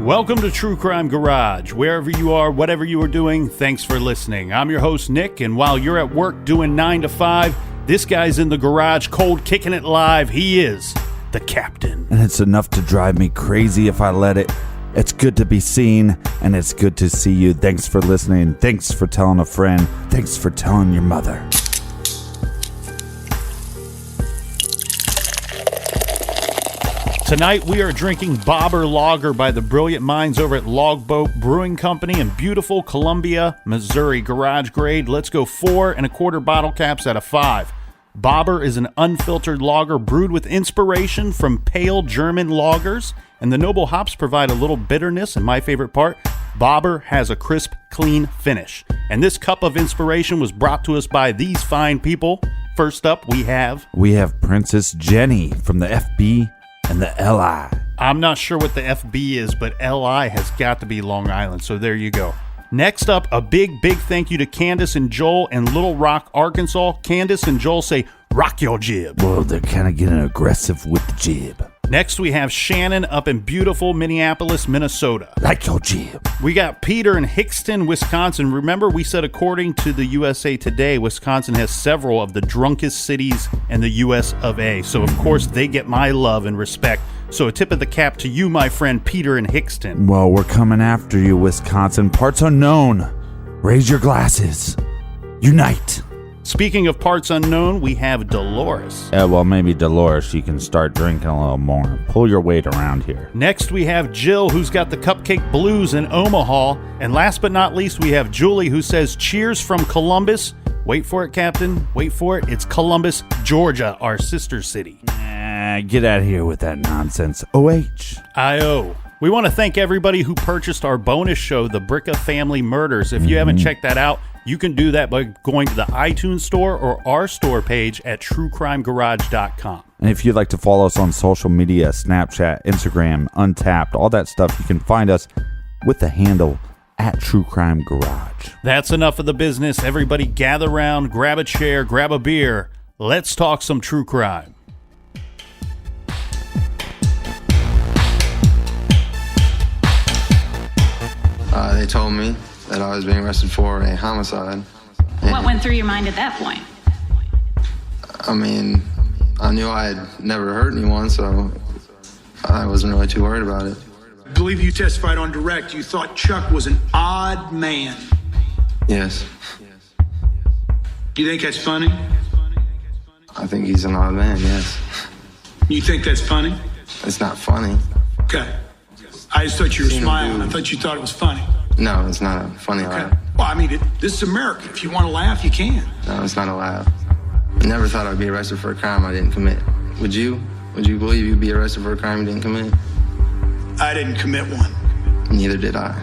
Welcome to True Crime Garage. Wherever you are, whatever you are doing, thanks for listening. I'm your host, Nick, and while you're at work doing 9 to 5, this guy's in the garage, cold, kicking it live. He is the captain. And it's enough to drive me crazy if I let it. It's good to be seen, and it's good to see you. Thanks for listening. Thanks for telling a friend. Thanks for telling your mother. Tonight we are drinking Bobber Lager by the brilliant minds over at Logboat Brewing Company in beautiful Columbia, Missouri. Garage grade. Let's go 4 1/4 bottle caps out of 5. Bobber is an unfiltered lager brewed with inspiration from pale German lagers, and the noble hops provide a little bitterness, and my favorite part, Bobber has a crisp, clean finish. And this cup of inspiration was brought to us by these fine people. First up, we have Princess Jenny from the FB and the LI. I'm not sure what the FB is, but LI has got to be Long Island, so there you go. Next up, a big thank you to Candace and Joel in Little Rock, Arkansas. Candace and Joel say, rock your jib. Well, they're kind of getting aggressive with the jib. Next, we have Shannon up in beautiful Minneapolis, Minnesota. Like your jib. We got Peter in Hickston, Wisconsin. Remember, we said according to the USA Today, Wisconsin has several of the drunkest cities in the US of A. So, of course, they get my love and respect. So a tip of the cap to you, my friend Peter in Hickston. Well, we're coming after you, Wisconsin. Parts unknown. Raise your glasses. Unite. Speaking of parts unknown, we have Dolores. Well, maybe Dolores, you can start drinking a little more. Pull your weight around here. Next, we have Jill, who's got the Cupcake Blues in Omaha. And last but not least, we have Julie, who says, cheers from Columbus. Wait for it, Captain. Wait for it. It's Columbus, Georgia, our sister city. Get out of here with that nonsense. OH. I-O. We want to thank everybody who purchased our bonus show, The Bricka Family Murders. If you haven't checked that out, you can do that by going to the iTunes store or our store page at truecrimegarage.com. And if you'd like to follow us on social media, Snapchat, Instagram, Untapped, all that stuff, you can find us with the handle at True Crime Garage. That's enough of the business. Everybody gather around, grab a chair, grab a beer. Let's talk some true crime. They told me that I was being arrested for a homicide. What went through your mind at that point? I mean, I knew I had never hurt anyone, so I wasn't really too worried about it. I believe you testified on direct. You thought Chuck was an odd man. Yes. You think that's funny? I think he's an odd man, yes. You think that's funny? It's not funny. Okay. I just thought you were smiling. I thought you thought it was funny. No, it's not a funny Okay. laugh. Well, I mean, this is America. If you want to laugh, you can. No, it's not a laugh. I never thought I'd be arrested for a crime I didn't commit. Would you? Would you believe you'd be arrested for a crime you didn't commit? I didn't commit one. Neither did I.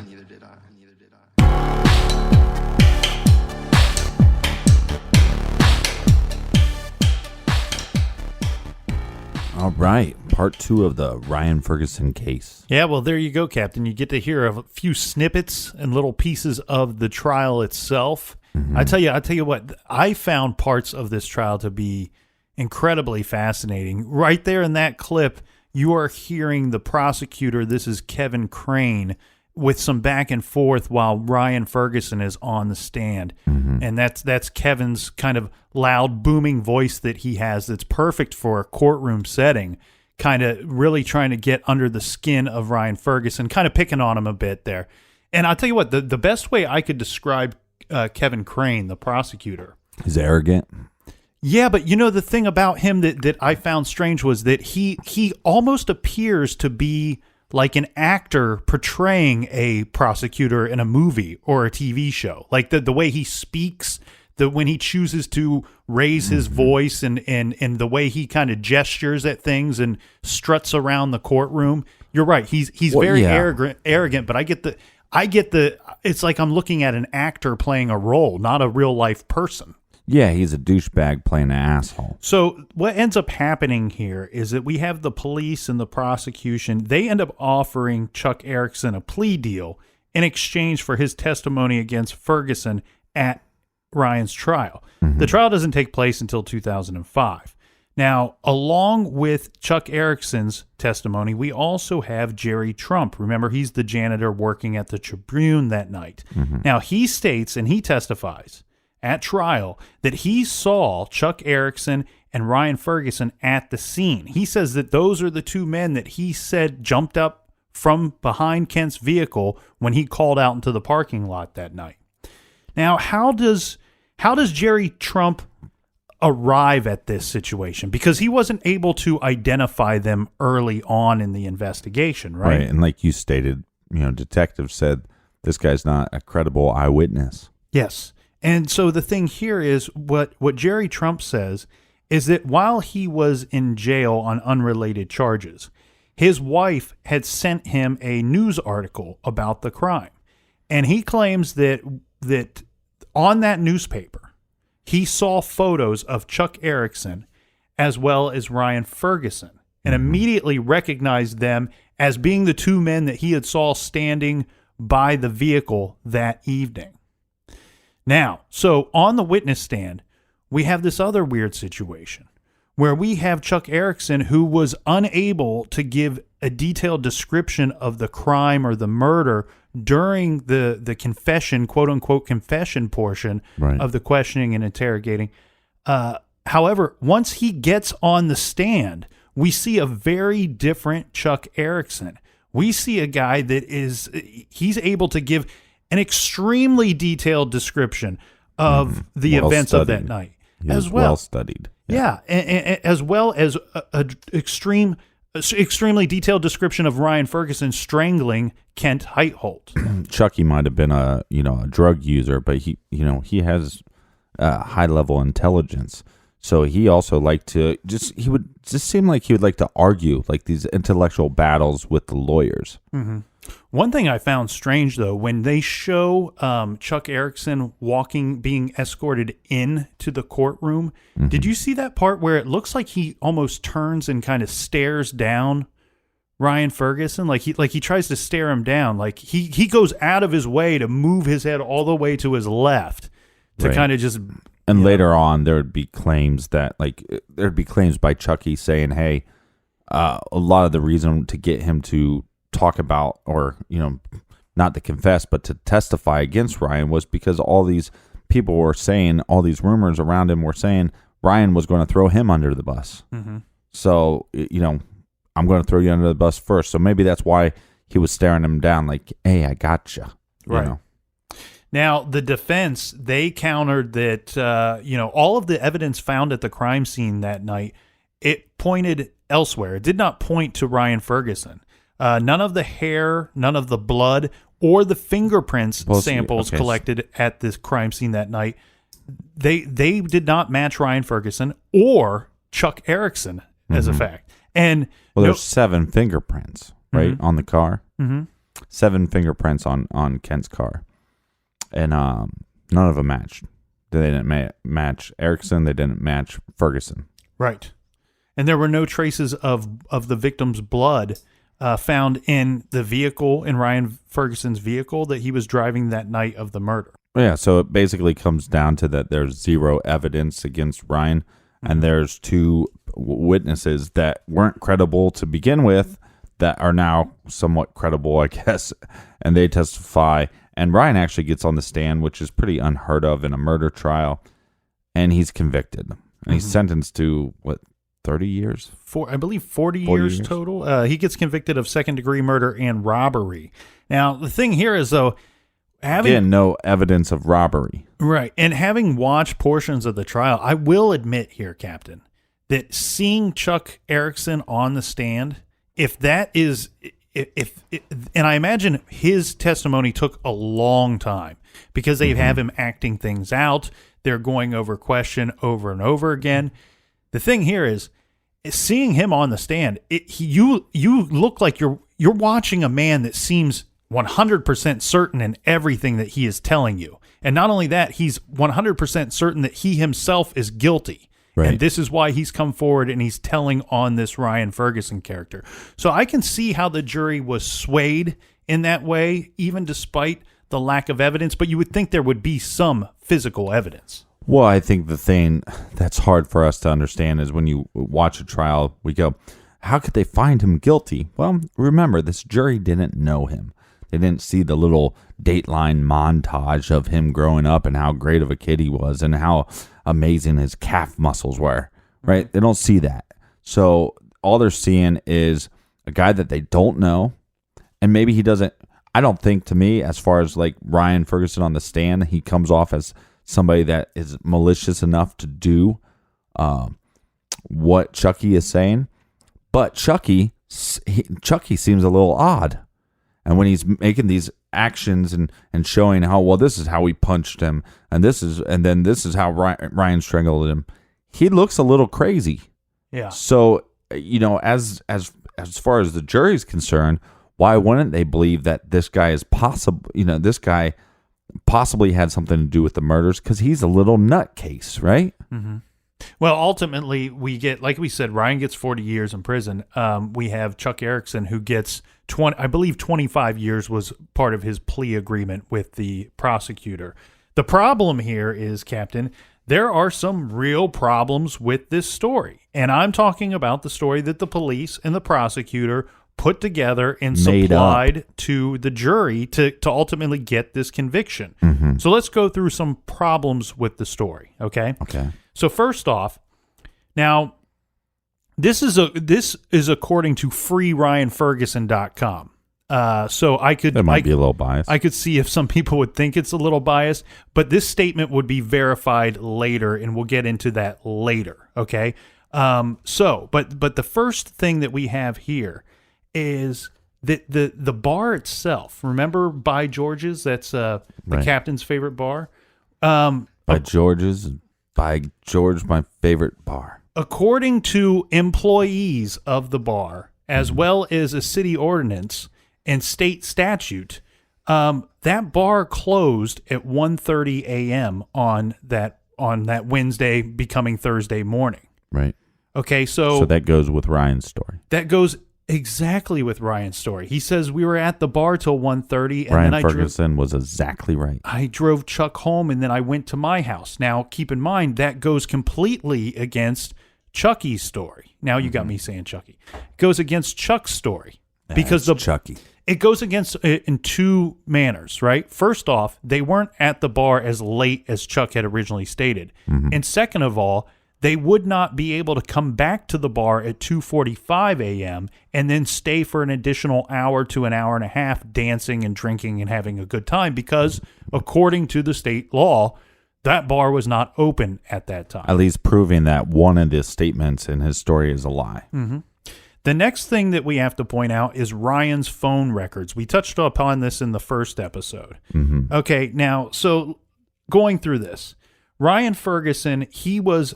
All right, part 2 of the Ryan Ferguson case. Yeah, well, there you go, Captain. You get to hear a few snippets and little pieces of the trial itself. I tell you what, I found parts of this trial to be incredibly fascinating. Right there in that clip, you are hearing the prosecutor, this is Kevin Crane, with some back and forth while Ryan Ferguson is on the stand. And that's Kevin's kind of loud, booming voice that he has that's perfect for a courtroom setting, kind of really trying to get under the skin of Ryan Ferguson, kind of picking on him a bit there. And I'll tell you what, the best way I could describe Kevin Crane, the prosecutor. He's arrogant. Yeah, but you know, the thing about him that I found strange was that he almost appears to be like an actor portraying a prosecutor in a movie or a TV show. Like the way he speaks, when he chooses to raise his voice and the way he kind of gestures at things and struts around the courtroom. You're right. He's very arrogant, but I get the it's like I'm looking at an actor playing a role, not a real life person. Yeah, he's a douchebag playing an asshole. So what ends up happening here is that we have the police and the prosecution. They end up offering Chuck Erickson a plea deal in exchange for his testimony against Ferguson at Ryan's trial. The trial doesn't take place until 2005. Now, along with Chuck Erickson's testimony, we also have Jerry Trump. Remember, he's the janitor working at the Tribune that night. Now, he states and he testifies at trial that he saw Chuck Erickson and Ryan Ferguson at the scene. He says that those are the two men that he said jumped up from behind Kent's vehicle when he called out into the parking lot that night. Now, how does Jerry Trump arrive at this situation? Because he wasn't able to identify them early on in the investigation, right? Right, and like you stated, detectives said this guy's not a credible eyewitness. Yes. And so the thing here is what Jerry Trump says is that while he was in jail on unrelated charges, his wife had sent him a news article about the crime. And he claims that on that newspaper, he saw photos of Chuck Erickson as well as Ryan Ferguson and immediately recognized them as being the two men that he had saw standing by the vehicle that evening. Now, so on the witness stand, we have this other weird situation where we have Chuck Erickson, who was unable to give a detailed description of the crime or the murder during the confession, quote unquote confession portion of the questioning and interrogating. However, once he gets on the stand, we see a very different Chuck Erickson. We see a guy that he's able to give an extremely detailed description of the events of that night. As well. Well studied. Yeah, and as well as a extremely detailed description of Ryan Ferguson strangling Kent Heitholt. Chucky might have been a drug user, but he has high level intelligence. So he also liked to he would seem like he would like to argue like these intellectual battles with the lawyers. Mm-hmm. One thing I found strange, though, when they show Chuck Erickson being escorted into the courtroom, did you see that part where it looks like he almost turns and kind of stares down Ryan Ferguson? Like he tries to stare him down. Like he goes out of his way to move his head all the way to his left to kind of just... And later on, there would be claims by Chucky saying, hey, a lot of the reason to get him to talk about or, not to confess, but to testify against Ryan was because all these people were saying, all these rumors around him were saying Ryan was going to throw him under the bus. Mm-hmm. So, I'm going to throw you under the bus first. So maybe that's why he was staring him down like, hey, I gotcha. Right. Now, the defense, they countered that, all of the evidence found at the crime scene that night, it pointed elsewhere. It did not point to Ryan Ferguson. None of the hair, none of the blood, or the fingerprints samples collected at this crime scene that night, they did not match Ryan Ferguson or Chuck Erickson as a fact. And there's 7 fingerprints, right, on the car. Mm-hmm. 7 fingerprints on Kent's car. And none of them matched. They didn't match Erickson. They didn't match Ferguson. Right. And there were no traces of the victim's blood found in the vehicle, in Ryan Ferguson's vehicle that he was driving that night of the murder. Yeah, so it basically comes down to that there's 0 evidence against Ryan, and there's 2 witnesses that weren't credible to begin with that are now somewhat credible, I guess, and they testify. And Ryan actually gets on the stand, which is pretty unheard of in a murder trial, and he's convicted. And he's sentenced to, 30 years? I believe 40 years total. He gets convicted of second-degree murder and robbery. Now, the thing here is, though, again, no evidence of robbery. Right. And having watched portions of the trial, I will admit here, Captain, that seeing Chuck Erickson on the stand, and I imagine his testimony took a long time because they have him acting things out. They're going over question over and over again. The thing here is seeing him on the stand. You look like you're watching a man that seems 100% certain in everything that he is telling you. And not only that, he's 100% certain that he himself is guilty. Right. And this is why he's come forward and he's telling on this Ryan Ferguson character. So I can see how the jury was swayed in that way, even despite the lack of evidence. But you would think there would be some physical evidence. Well, I think the thing that's hard for us to understand is when you watch a trial, we go, how could they find him guilty? Well, remember, this jury didn't know him. They didn't see the little Dateline montage of him growing up and how great of a kid he was and how amazing his calf muscles were, right? They don't see that. So all they're seeing is a guy that they don't know, and maybe he doesn't. I don't think, to me, as far as like Ryan Ferguson on the stand, he comes off as somebody that is malicious enough to do what Chucky is saying. But Chucky seems a little odd. And when he's making these actions and showing how, well, this is how we punched him, and this is how Ryan strangled him, he looks a little crazy. Yeah. So, as far as the jury's concerned, why wouldn't they believe that this guy is this guy possibly had something to do with the murders? Because he's a little nutcase, right? Mm-hmm. Well, ultimately, we get, like we said, Ryan gets 40 years in prison. We have Chuck Erickson, who gets 25 years was part of his plea agreement with the prosecutor. The problem here is, Captain, there are some real problems with this story. And I'm talking about the story that the police and the prosecutor put together and supplied to the jury to ultimately get this conviction. Mm-hmm. So let's go through some problems with the story, okay? Okay. So first off, now this is according to freeryanferguson.com. So that might be a little biased. I could see if some people would think it's a little biased, but this statement would be verified later, and we'll get into that later. Okay. But the first thing that we have here is that the bar itself. Remember By George's? That's the captain's favorite bar. By George's. By George, my favorite bar. According to employees of the bar, as well as a city ordinance and state statute, that bar closed at 1:30 a.m. on that Wednesday becoming Thursday morning. Right. Okay, so that goes with Ryan's story. That goes exactly with Ryan's story. He says we were at the bar till 1:30, and Ryan then Ferguson was exactly right. I drove Chuck home, and then I went to my house. Now, keep in mind that goes completely against Chucky's story. Now you got me saying Chucky. It goes against Chuck's story because Chucky. It goes against it in two manners, right? First off, they weren't at the bar as late as Chuck had originally stated, and second of all, they would not be able to come back to the bar at 2:45 a.m. and then stay for an additional hour to an hour and a half dancing and drinking and having a good time because, according to the state law, that bar was not open at that time. At least proving that one of the statements in his story is a lie. Mm-hmm. The next thing that we have to point out is Ryan's phone records. We touched upon this in the first episode. Mm-hmm. Okay, now, so going through this, Ryan Ferguson, he was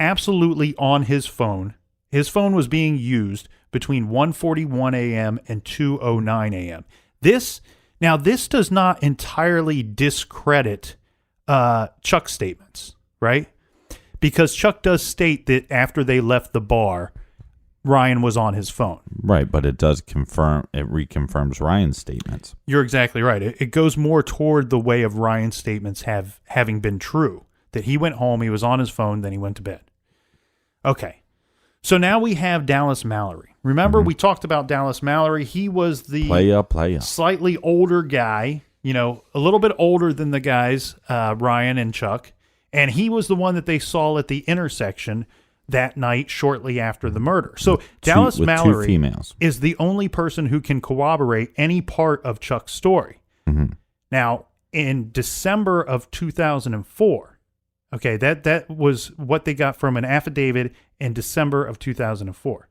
absolutely on his phone. His phone was being used between 1:41 a.m. and 2:09 a.m. This does not entirely discredit Chuck's statements, right? Because Chuck does state that after they left the bar, Ryan was on his phone. Right, but it reconfirms Ryan's statements. You're exactly right. It goes more toward the way of Ryan's statements having been true, that he went home, he was on his phone, then he went to bed. Okay, so now we have Dallas Mallory. Remember, we talked about Dallas Mallory. He was the playa. Slightly older guy, a little bit older than the guys, Ryan and Chuck, and he was the one that they saw at the intersection that night shortly after the murder. So Dallas Mallory is the only person who can corroborate any part of Chuck's story. Mm-hmm. Now, in December of 2004, okay, that was what they got from an affidavit in December of 2004.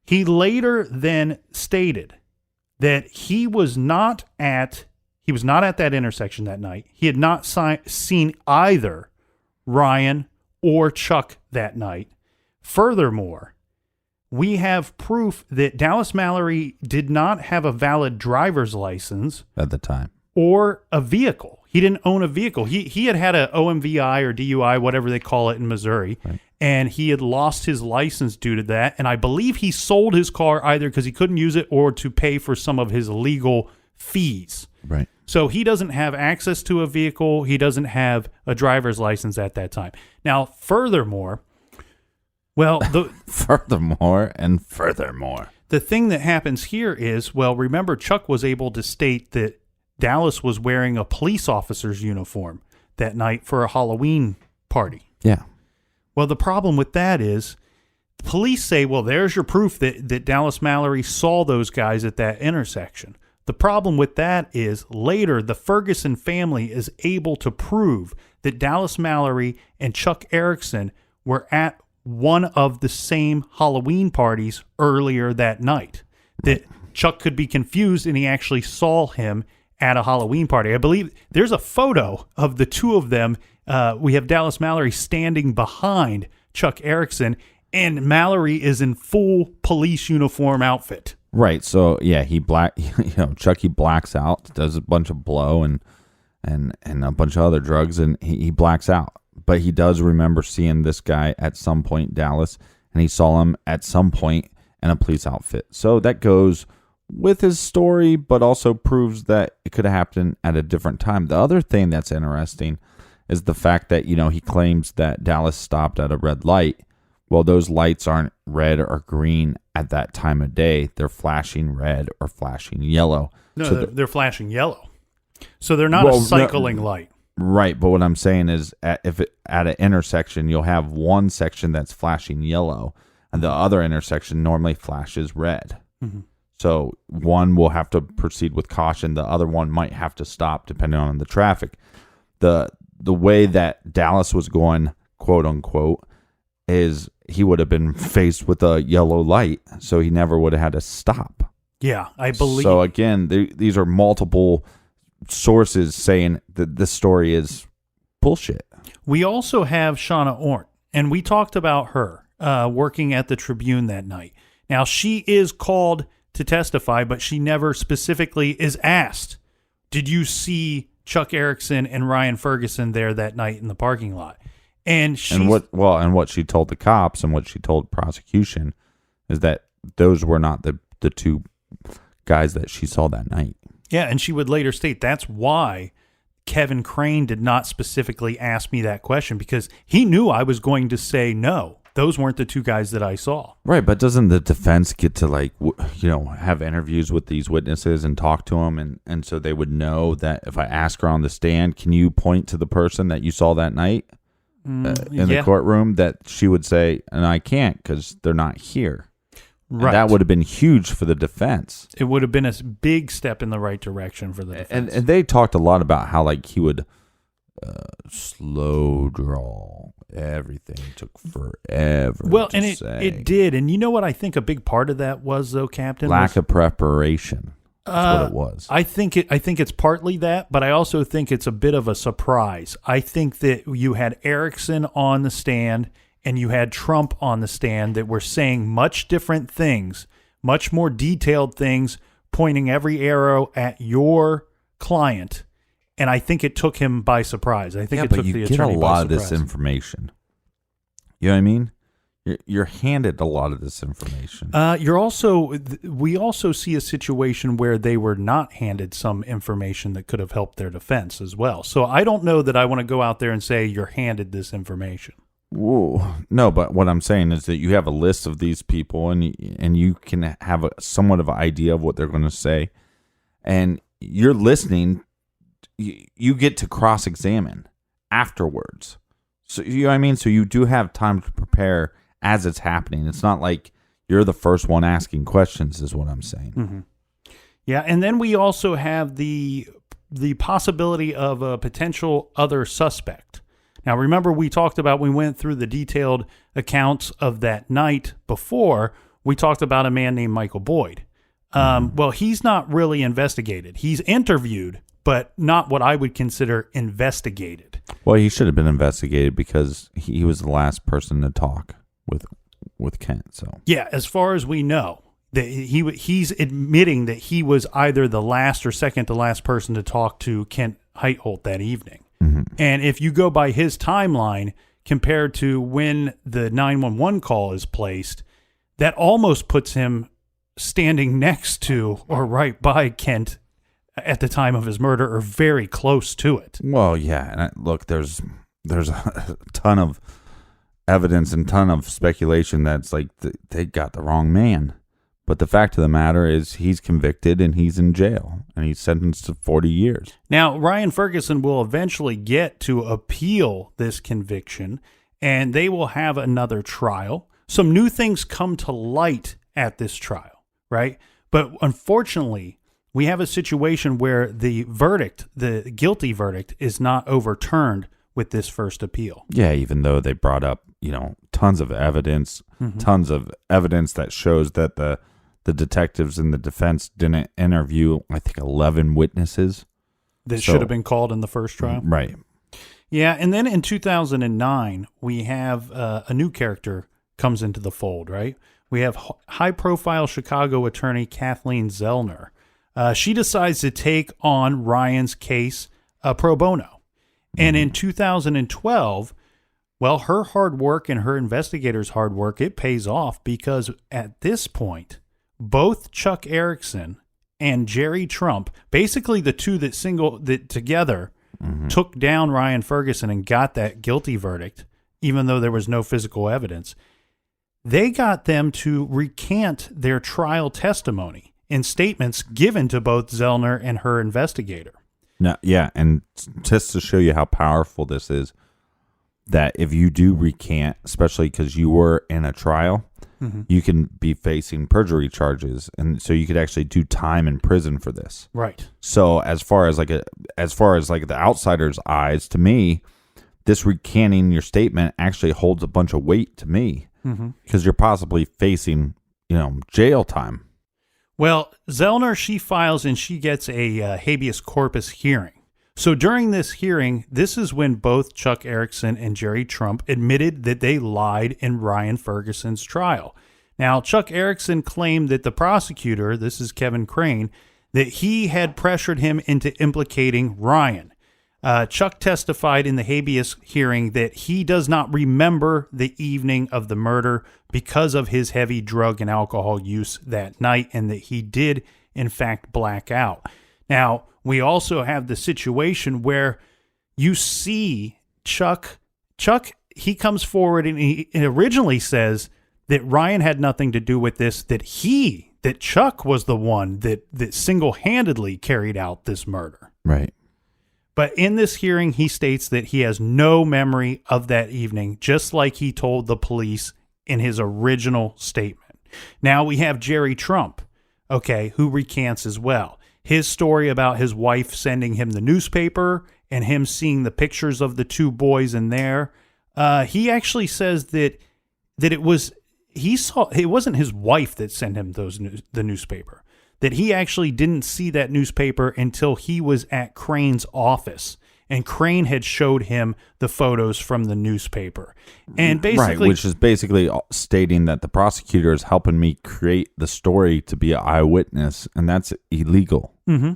He later then stated that he was not at that intersection that night. He had not seen either Ryan or Chuck that night. Furthermore, we have proof that Dallas Mallory did not have a valid driver's license at the time or a vehicle. He didn't own a vehicle. He had a OMVI or DUI, whatever they call it in Missouri, right. And he had lost his license due to that. And I believe he sold his car either because he couldn't use it or to pay for some of his legal fees. Right. So he doesn't have access to a vehicle. He doesn't have a driver's license at that time. Now, furthermore, furthermore, the thing that happens here is, remember, Chuck was able to state that Dallas was wearing a police officer's uniform that night for a Halloween party. Yeah. Well, the problem with that is police say, there's your proof that Dallas Mallory saw those guys at that intersection. The problem with that is later the Ferguson family is able to prove that Dallas Mallory and Chuck Erickson were at one of the same Halloween parties earlier that night. That Chuck could be confused and he actually saw him at a Halloween party. I believe there's a photo of the two of them. We have Dallas Mallory standing behind Chuck Erickson, and Mallory is in full police uniform outfit. Right. So yeah, Chucky blacks out, does a bunch of blow and a bunch of other drugs, and he blacks out. But he does remember seeing this guy at some point in Dallas, and he saw him at some point in a police outfit. So that goes with his story, but also proves that it could have happened at a different time. The other thing that's interesting is the fact that, he claims that Dallas stopped at a red light. Well, those lights aren't red or green at that time of day. They're flashing red or flashing yellow. No, so they're flashing yellow. So they're not a cycling light. Right, but what I'm saying is at an intersection, you'll have one section that's flashing yellow, and the other intersection normally flashes red. Mm-hmm. So one will have to proceed with caution. The other one might have to stop depending on the traffic. The way that Dallas was going, quote unquote, is he would have been faced with a yellow light, so he never would have had to stop. Yeah, I believe. So again, these are multiple sources saying that this story is bullshit. We also have Shauna Ornt, and we talked about her working at the Tribune that night. Now, she is called to testify, but she never specifically is asked, did you see Chuck Erickson and Ryan Ferguson there that night in the parking lot? And what she told the cops and what she told prosecution is that those were not the two guys that she saw that night. Yeah, and she would later state that's why Kevin Crane did not specifically ask me that question, because he knew I was going to say no. Those weren't the two guys that I saw. Right, but doesn't the defense get to have interviews with these witnesses and talk to them, and so they would know that if I ask her on the stand, can you point to the person that you saw that night in the courtroom, that she would say, and I can't because they're not here. Right. And that would have been huge for the defense. It would have been a big step in the right direction for the defense. And they talked a lot about how he would slow draw. Everything took forever. Well, and it did. And you know what I think a big part of that was, though, Captain? Lack of preparation. That's what it was. I think it's partly that, but I also think it's a bit of a surprise. I think that you had Erickson on the stand and you had Trump on the stand that were saying much different things, much more detailed things, pointing every arrow at your client. And I think it took him by surprise. I think it took the attorney by surprise. But you get a lot of this information. You know what I mean? You're handed a lot of this information. We also see a situation where they were not handed some information that could have helped their defense as well. So I don't know that I want to go out there and say you're handed this information. Whoa. No, but what I'm saying is that you have a list of these people, and you can have somewhat of an idea of what they're going to say, and you're listening. You get to cross-examine afterwards. So you know what I mean? So you do have time to prepare as it's happening. It's not like you're the first one asking questions, is what I'm saying. Mm-hmm. Yeah, and then we also have the possibility of a potential other suspect. Now, remember we went through the detailed accounts of that night before. We talked about a man named Michael Boyd. Well, he's not really investigated. He's interviewed, but not what I would consider investigated. Well, he should have been investigated because he was the last person to talk with Kent. So yeah, as far as we know, that he's admitting that he was either the last or second to last person to talk to Kent Heitholt that evening. Mm-hmm. And if you go by his timeline compared to when the 911 call is placed, that almost puts him standing next to or right by Kent at the time of his murder or very close to it. Well, yeah, and look, there's a ton of evidence and ton of speculation that's like they got the wrong man. But the fact of the matter is he's convicted and he's in jail and he's sentenced to 40 years. Now, Ryan Ferguson will eventually get to appeal this conviction, and they will have another trial. Some new things come to light at this trial, right? But unfortunately, we have a situation where the guilty verdict, is not overturned with this first appeal. Yeah, even though they brought up, tons of evidence, that shows that the detectives in the defense didn't interview, I think, 11 witnesses. That should have been called in the first trial. Right. Yeah, and then in 2009, we have a new character comes into the fold, right? We have high-profile Chicago attorney Kathleen Zellner. She decides to take on Ryan's case pro bono. And in 2012, well, her hard work and her investigators' hard work, it pays off because at this point, both Chuck Erickson and Jerry Trump, basically the two that together took down Ryan Ferguson and got that guilty verdict, even though there was no physical evidence, they got them to recant their trial testimony in statements given to both Zellner and her investigator. No, yeah, and just to show you how powerful this is, that if you do recant, especially because you were in a trial, you can be facing perjury charges, and so you could actually do time in prison for this. Right. So as far as the outsider's eyes, to me, this recanting your statement actually holds a bunch of weight to me because you're possibly facing, jail time. Well, Zellner, she files and she gets a habeas corpus hearing. So during this hearing, this is when both Chuck Erickson and Jerry Trump admitted that they lied in Ryan Ferguson's trial. Now, Chuck Erickson claimed that the prosecutor, this is Kevin Crane, that he had pressured him into implicating Ryan. Chuck testified in the habeas hearing that he does not remember the evening of the murder because of his heavy drug and alcohol use that night, and that he did, in fact, black out. Now, we also have the situation where you see Chuck, he comes forward and he originally says that Ryan had nothing to do with this, that Chuck was the one that single-handedly carried out this murder. Right. But in this hearing, he states that he has no memory of that evening, just like he told the police in his original statement. Now we have Jerry Trump, who recants as well. His story about his wife sending him the newspaper and him seeing the pictures of the two boys in there. He actually says that it wasn't his wife that sent him the newspaper. That he actually didn't see that newspaper until he was at Crane's office, and Crane had showed him the photos from the newspaper. And basically, right, which is basically stating that the prosecutor is helping me create the story to be an eyewitness, and that's illegal. Mm-hmm.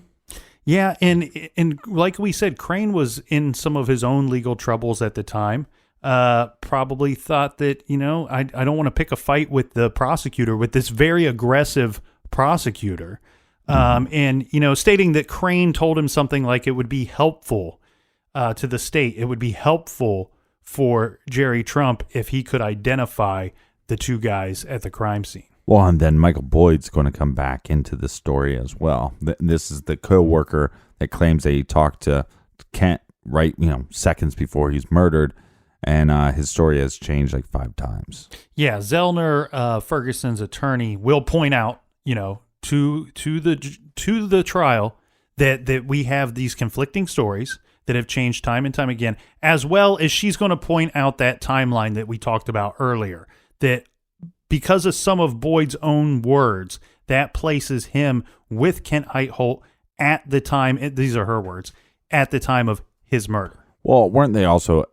Yeah, and like we said, Crane was in some of his own legal troubles at the time. Probably thought that, I don't want to pick a fight with the prosecutor, with this very aggressive prosecutor, and stating that Crane told him something like it would be helpful to the state, it would be helpful for Jerry Trump if he could identify the two guys at the crime scene. Well, and then Michael Boyd's going to come back into the story as well. This is the co-worker that claims that he talked to Kent right, seconds before he's murdered, and his story has changed like 5 times. Yeah, Zellner, Ferguson's attorney, will point out, to the trial that we have these conflicting stories that have changed time and time again, as well as she's going to point out that timeline that we talked about earlier, that because of some of Boyd's own words, that places him with Kent Heitholt at the time, these are her words, at the time of his murder. Well, weren't they also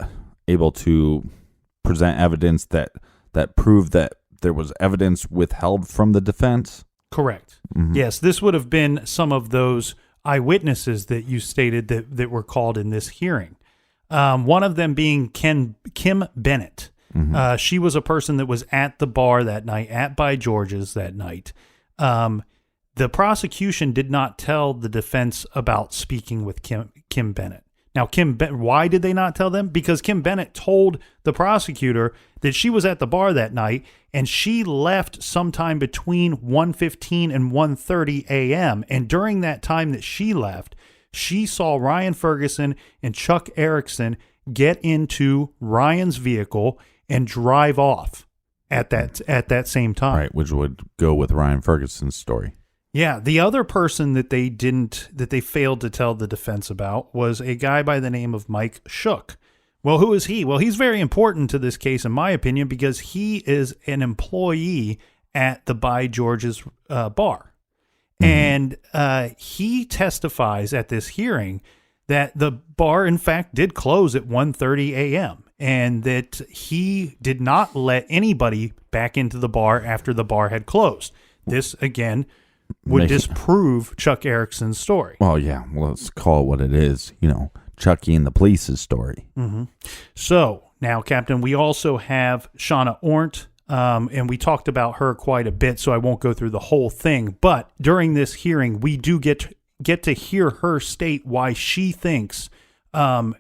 able to present evidence that proved that there was evidence withheld from the defense? Correct. Mm-hmm. Yes, this would have been some of those eyewitnesses that you stated that were called in this hearing. One of them being Kim Bennett. Mm-hmm. She was a person that was at the bar that night, at By George's that night. the prosecution did not tell the defense about speaking with Kim Bennett. Now, why did they not tell them? Because Kim Bennett told the prosecutor that she was at the bar that night, and she left sometime between 1:15 and 1:30 a.m. And during that time that she left, she saw Ryan Ferguson and Chuck Erickson get into Ryan's vehicle and drive off at that same time. Right, which would go with Ryan Ferguson's story. Yeah, the other person that they failed to tell the defense about was a guy by the name of Mike Shook. Well, who is he? Well, he's very important to this case, in my opinion, because he is an employee at the By George's bar. And he testifies at this hearing that the bar, in fact, did close at 1:30 a.m. and that he did not let anybody back into the bar after the bar had closed. This, again, would disprove Chuck Erickson's story. Well, yeah, let's call it what it is. Chucky and the police's story. Mm-hmm. So now, Captain, we also have Shauna Ornt, and we talked about her quite a bit, so I won't go through the whole thing. But during this hearing, we do get to hear her state why she thinks why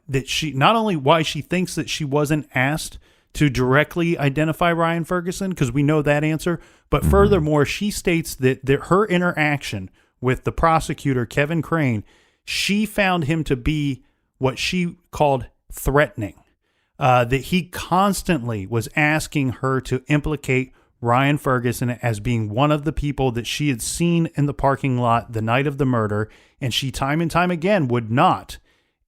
she thinks that she wasn't asked to directly identify Ryan Ferguson, because we know that answer. But furthermore, she states that her interaction with the prosecutor, Kevin Crane, she found him to be what she called threatening, that he constantly was asking her to implicate Ryan Ferguson as being one of the people that she had seen in the parking lot the night of the murder, and she time and time again would not.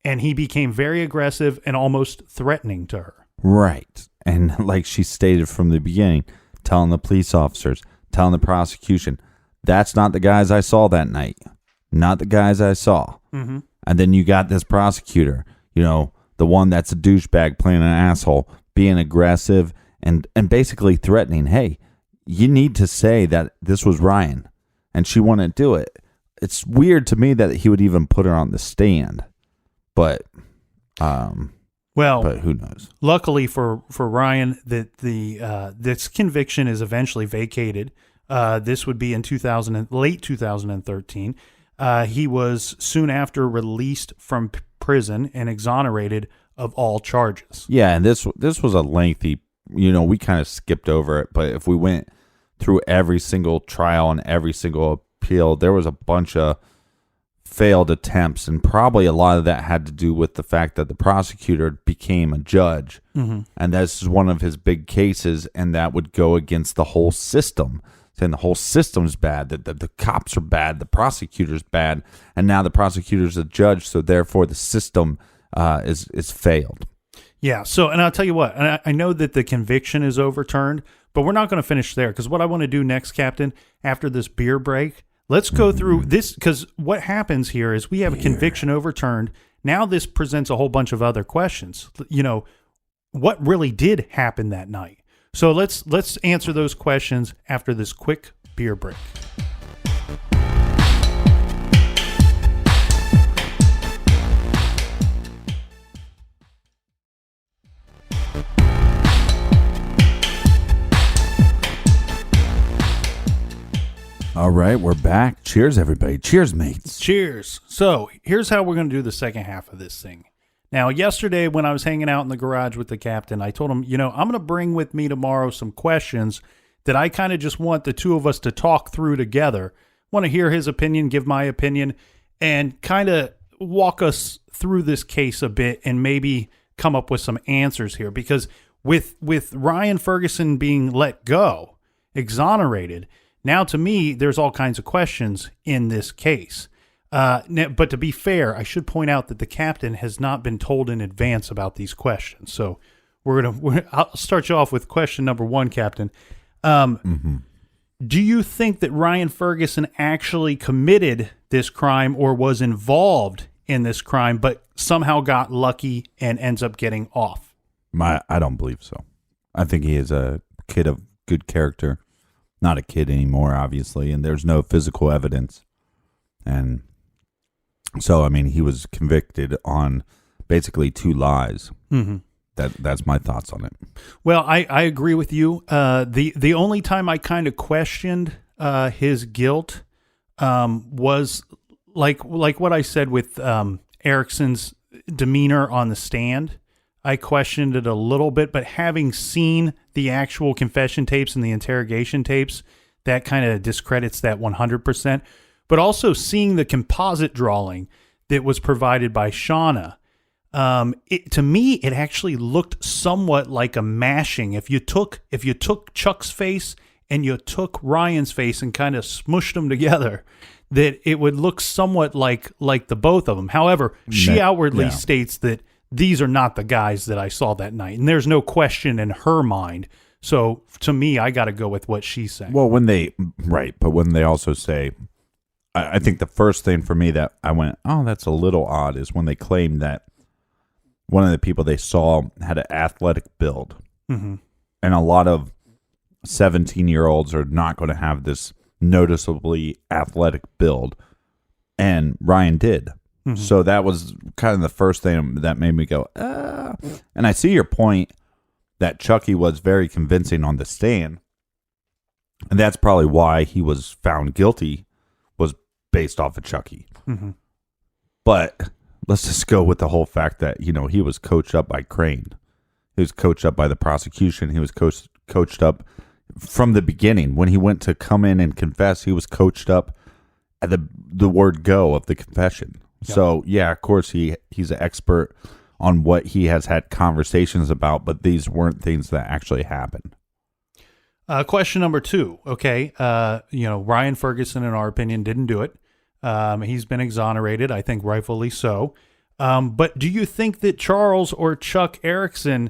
And he became very aggressive and almost threatening to her. Right. And like she stated from the beginning, telling the police officers, telling the prosecution, that's not the guys I saw that night. Not the guys I saw. Mm-hmm. And then you got this prosecutor, the one that's a douchebag playing an asshole, being aggressive and basically threatening, hey, you need to say that this was Ryan. And she wouldn't do it. It's weird to me that he would even put her on the stand. But but who knows? Luckily for Ryan, that this conviction is eventually vacated. This would be in late 2013. He was soon after released from prison and exonerated of all charges. Yeah, and this was a lengthy. We kind of skipped over it, but if we went through every single trial and every single appeal, there was a bunch of failed attempts, and probably a lot of that had to do with the fact that the prosecutor became a judge, and this is one of his big cases, and that would go against the whole system, saying the whole system's bad, that the cops are bad, the prosecutor's bad, and now the prosecutor's a judge, so therefore the system is failed. Yeah, so, and I'll tell you what, and I know that the conviction is overturned, but we're not going to finish there, because what I want to do next, Captain, after this beer break, let's go through this, because what happens here is we have a conviction overturned. Now this presents a whole bunch of other questions. What really did happen that night? So let's answer those questions after this quick beer break. All right, we're back. Cheers, everybody. Cheers, mates. Cheers. So here's how we're going to do the second half of this thing. Now, yesterday when I was hanging out in the garage with the captain, I told him, I'm going to bring with me tomorrow some questions that I kind of just want the two of us to talk through together. Want to hear his opinion, give my opinion, and kind of walk us through this case a bit and maybe come up with some answers here. Because with Ryan Ferguson being let go, exonerated, now, to me, there's all kinds of questions in this case. But to be fair, I should point out that the captain has not been told in advance about these questions. So I'll start you off with question number one, Captain. Do you think that Ryan Ferguson actually committed this crime or was involved in this crime, but somehow got lucky and ends up getting off? I don't believe so. I think he is a kid of good character. Not a kid anymore, obviously, and there's no physical evidence. And so, he was convicted on basically two lies. Mm-hmm. That's my thoughts on it. Well, I agree with you. The only time I kind of questioned his guilt was like what I said with Erickson's demeanor on the stand. I questioned it a little bit, but having seen the actual confession tapes and the interrogation tapes, that kind of discredits that 100%. But also seeing the composite drawing that was provided by Shauna, to me, it actually looked somewhat like a mashing. If you took Chuck's face and you took Ryan's face and kind of smushed them together, that it would look somewhat like the both of them. However, she outwardly states that these are not the guys that I saw that night, and there's no question in her mind. So to me, I got to go with what she's saying. Well, but when they also say, I think the first thing for me that I went, oh, that's a little odd, is when they claimed that one of the people they saw had an athletic build. Mm-hmm. And a lot of 17-year-olds are not going to have this noticeably athletic build. And Ryan did. Mm-hmm. So that was kind of the first thing that made me go, ah. And I see your point that Chucky was very convincing on the stand. And that's probably why he was found guilty, was based off of Chucky. Mm-hmm. But let's just go with the whole fact that, he was coached up by Crane. He was coached up by the prosecution. He was coached up from the beginning. When he went to come in and confess, he was coached up at the word go of the confession. Yep. So, yeah, of course, he's an expert on what he has had conversations about, but these weren't things that actually happened. Question number 2. Okay. Ryan Ferguson, in our opinion, didn't do it. He's been exonerated, I think rightfully so. But do you think that Charles or Chuck Erickson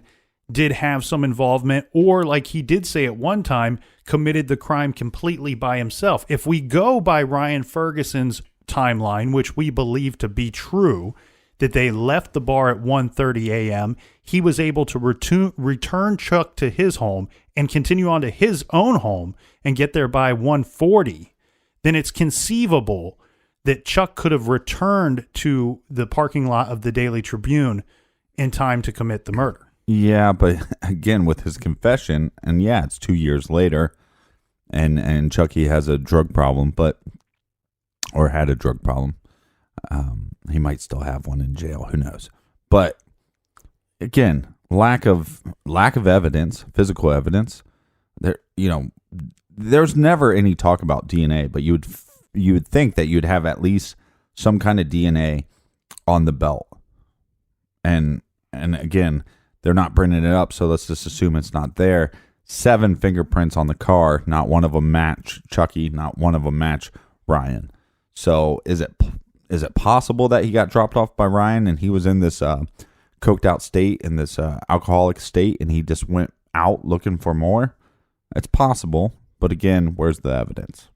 did have some involvement, or, like he did say at one time, committed the crime completely by himself? If we go by Ryan Ferguson's timeline, which we believe to be true, that they left the bar at 1:30 a.m., he was able to return Chuck to his home and continue on to his own home and get there by 1:40, then it's conceivable that Chuck could have returned to the parking lot of the Daily Tribune in time to commit the murder. Yeah, but again, with his confession, and yeah, it's 2 years later, and Chucky has a drug problem, or had a drug problem. He might still have one in jail. Who knows? But again, lack of evidence, physical evidence. There's never any talk about DNA, but you would think that you'd have at least some kind of DNA on the belt. And again, they're not bringing it up, so let's just assume it's not there. 7 fingerprints on the car, not one of them match Chucky, not one of them match Ryan. So is it possible that he got dropped off by Ryan and he was in this coked out state, in this alcoholic state, and he just went out looking for more? It's possible, but again, where's the evidence?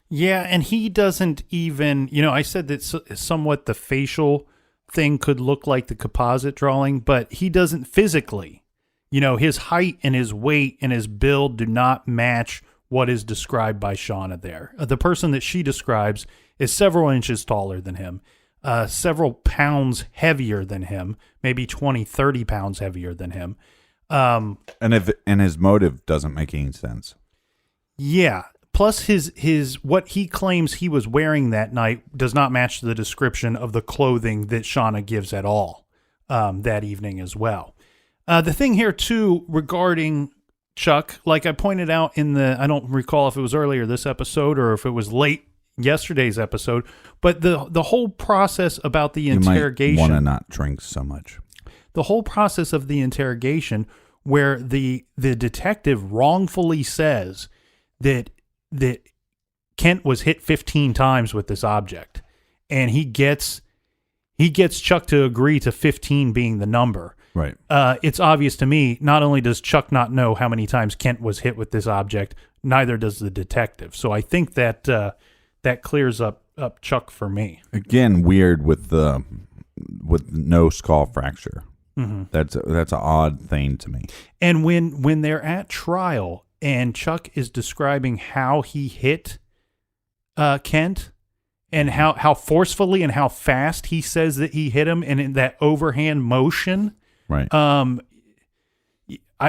Yeah, and he doesn't even, I said that somewhat the facial thing could look like the composite drawing, but he doesn't physically. His height and his weight and his build do not match what is described by Shauna there. The person that she describes is several inches taller than him, several pounds heavier than him, maybe 20, 30 pounds heavier than him. And his motive doesn't make any sense. Yeah. Plus his what he claims he was wearing that night does not match the description of the clothing that Shauna gives at all that evening as well. The thing here too regarding Chuck, like I pointed out I don't recall if it was earlier this episode or if it was late yesterday's episode, but the whole process about the interrogation. You might want to not drink so much. The whole process of the interrogation, where the detective wrongfully says that Kent was hit 15 times with this object, and he gets Chuck to agree to 15 being the number. Right. It's obvious to me, not only does Chuck not know how many times Kent was hit with this object, neither does the detective. So I think that that clears up Chuck for me. Again, weird with no skull fracture. Mm-hmm. That's an odd thing to me. And when they're at trial and Chuck is describing how he hit Kent and how forcefully and how fast he says that he hit him, and in that overhand motion, right?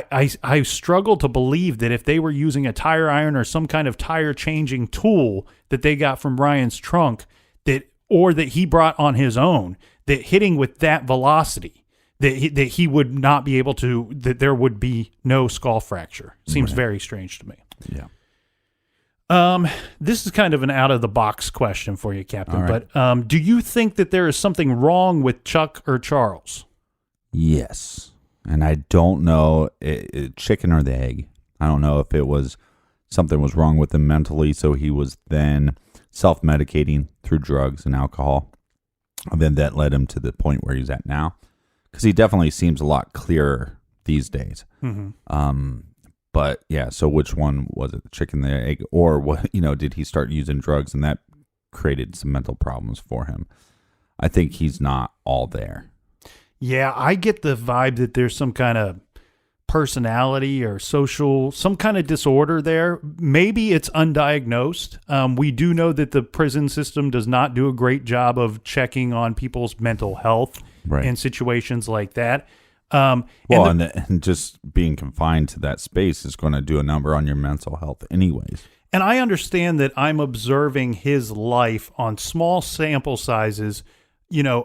I struggle to believe that if they were using a tire iron or some kind of tire changing tool that they got from Ryan's trunk or that he brought on his own, that hitting with that velocity, that he would not be able to, that there would be no skull fracture. Seems very strange to me. Yeah. This is kind of an out of the box question for you, Captain. Right. But do you think that there is something wrong with Chuck or Charles? Yes. And I don't know, chicken or the egg. I don't know if it was something was wrong with him mentally, so he was then self-medicating through drugs and alcohol. And then that led him to the point where he's at now. Because he definitely seems a lot clearer these days. Mm-hmm. But yeah, so which one was it, the chicken, the egg, or what? Did he start using drugs and that created some mental problems for him? I think he's not all there. Yeah, I get the vibe that there's some kind of personality or some kind of disorder there. Maybe it's undiagnosed. We do know that the prison system does not do a great job of checking on people's mental health in situations like that. And just being confined to that space is going to do a number on your mental health anyways. And I understand that I'm observing his life on small sample sizes,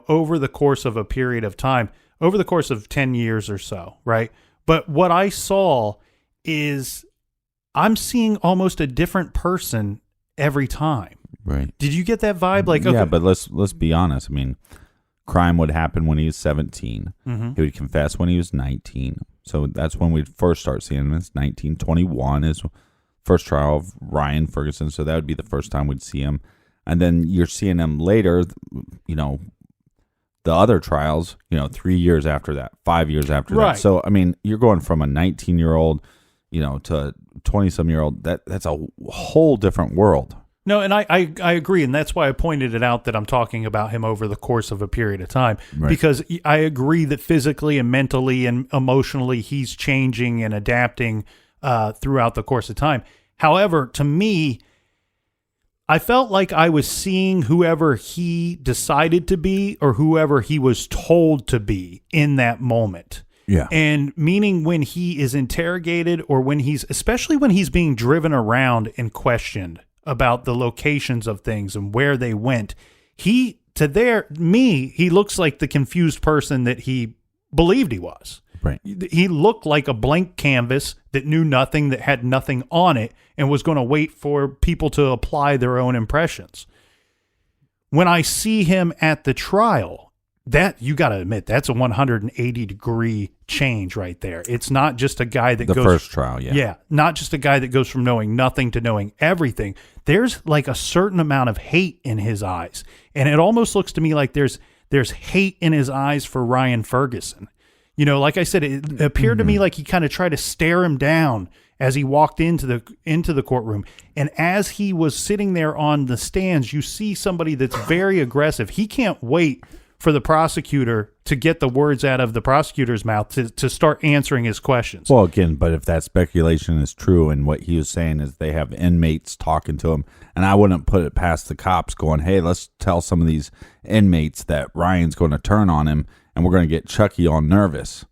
over the course of a period of time, over the course of 10 years or so, right? But what I saw is I'm seeing almost a different person every time. Right. Did you get that vibe? Yeah, but let's be honest. I mean, crime would happen when he was 17. Mm-hmm. He would confess when he was 19. So that's when we'd first start seeing him. It's 1921 is first trial of Ryan Ferguson. So that would be the first time we'd see him. And then you're seeing him later, the other trials, 3 years after that, 5 years after that. So, I mean, you're going from a 19-year-old, to a 20-some-year-old. That's a whole different world. No, and I agree, and that's why I pointed it out that I'm talking about him over the course of a period of time, because I agree that physically and mentally and emotionally he's changing and adapting throughout the course of time. However, to me, I felt like I was seeing whoever he decided to be or whoever he was told to be in that moment. Yeah. And meaning when he is interrogated or especially when he's being driven around and questioned about the locations of things and where they went, he looks like the confused person that he believed he was. Right. He looked like a blank canvas that knew nothing, that had nothing on it, and was going to wait for people to apply their own impressions. When I see him at the trial, that you got to admit, that's a 180-degree change right there. It's not just a guy that goes... The first trial, yeah. Yeah, not just a guy that goes from knowing nothing to knowing everything. There's like a certain amount of hate in his eyes, and it almost looks to me like there's hate in his eyes for Ryan Ferguson. Like I said, it appeared to me like he kind of tried to stare him down as he walked into the courtroom. And as he was sitting there on the stands, you see somebody that's very aggressive. He can't wait for the prosecutor to get the words out of the prosecutor's mouth to start answering his questions. Well, again, but if that speculation is true and what he was saying is they have inmates talking to him, and I wouldn't put it past the cops going, hey, let's tell some of these inmates that Ryan's going to turn on him and we're going to get Chucky all nervous,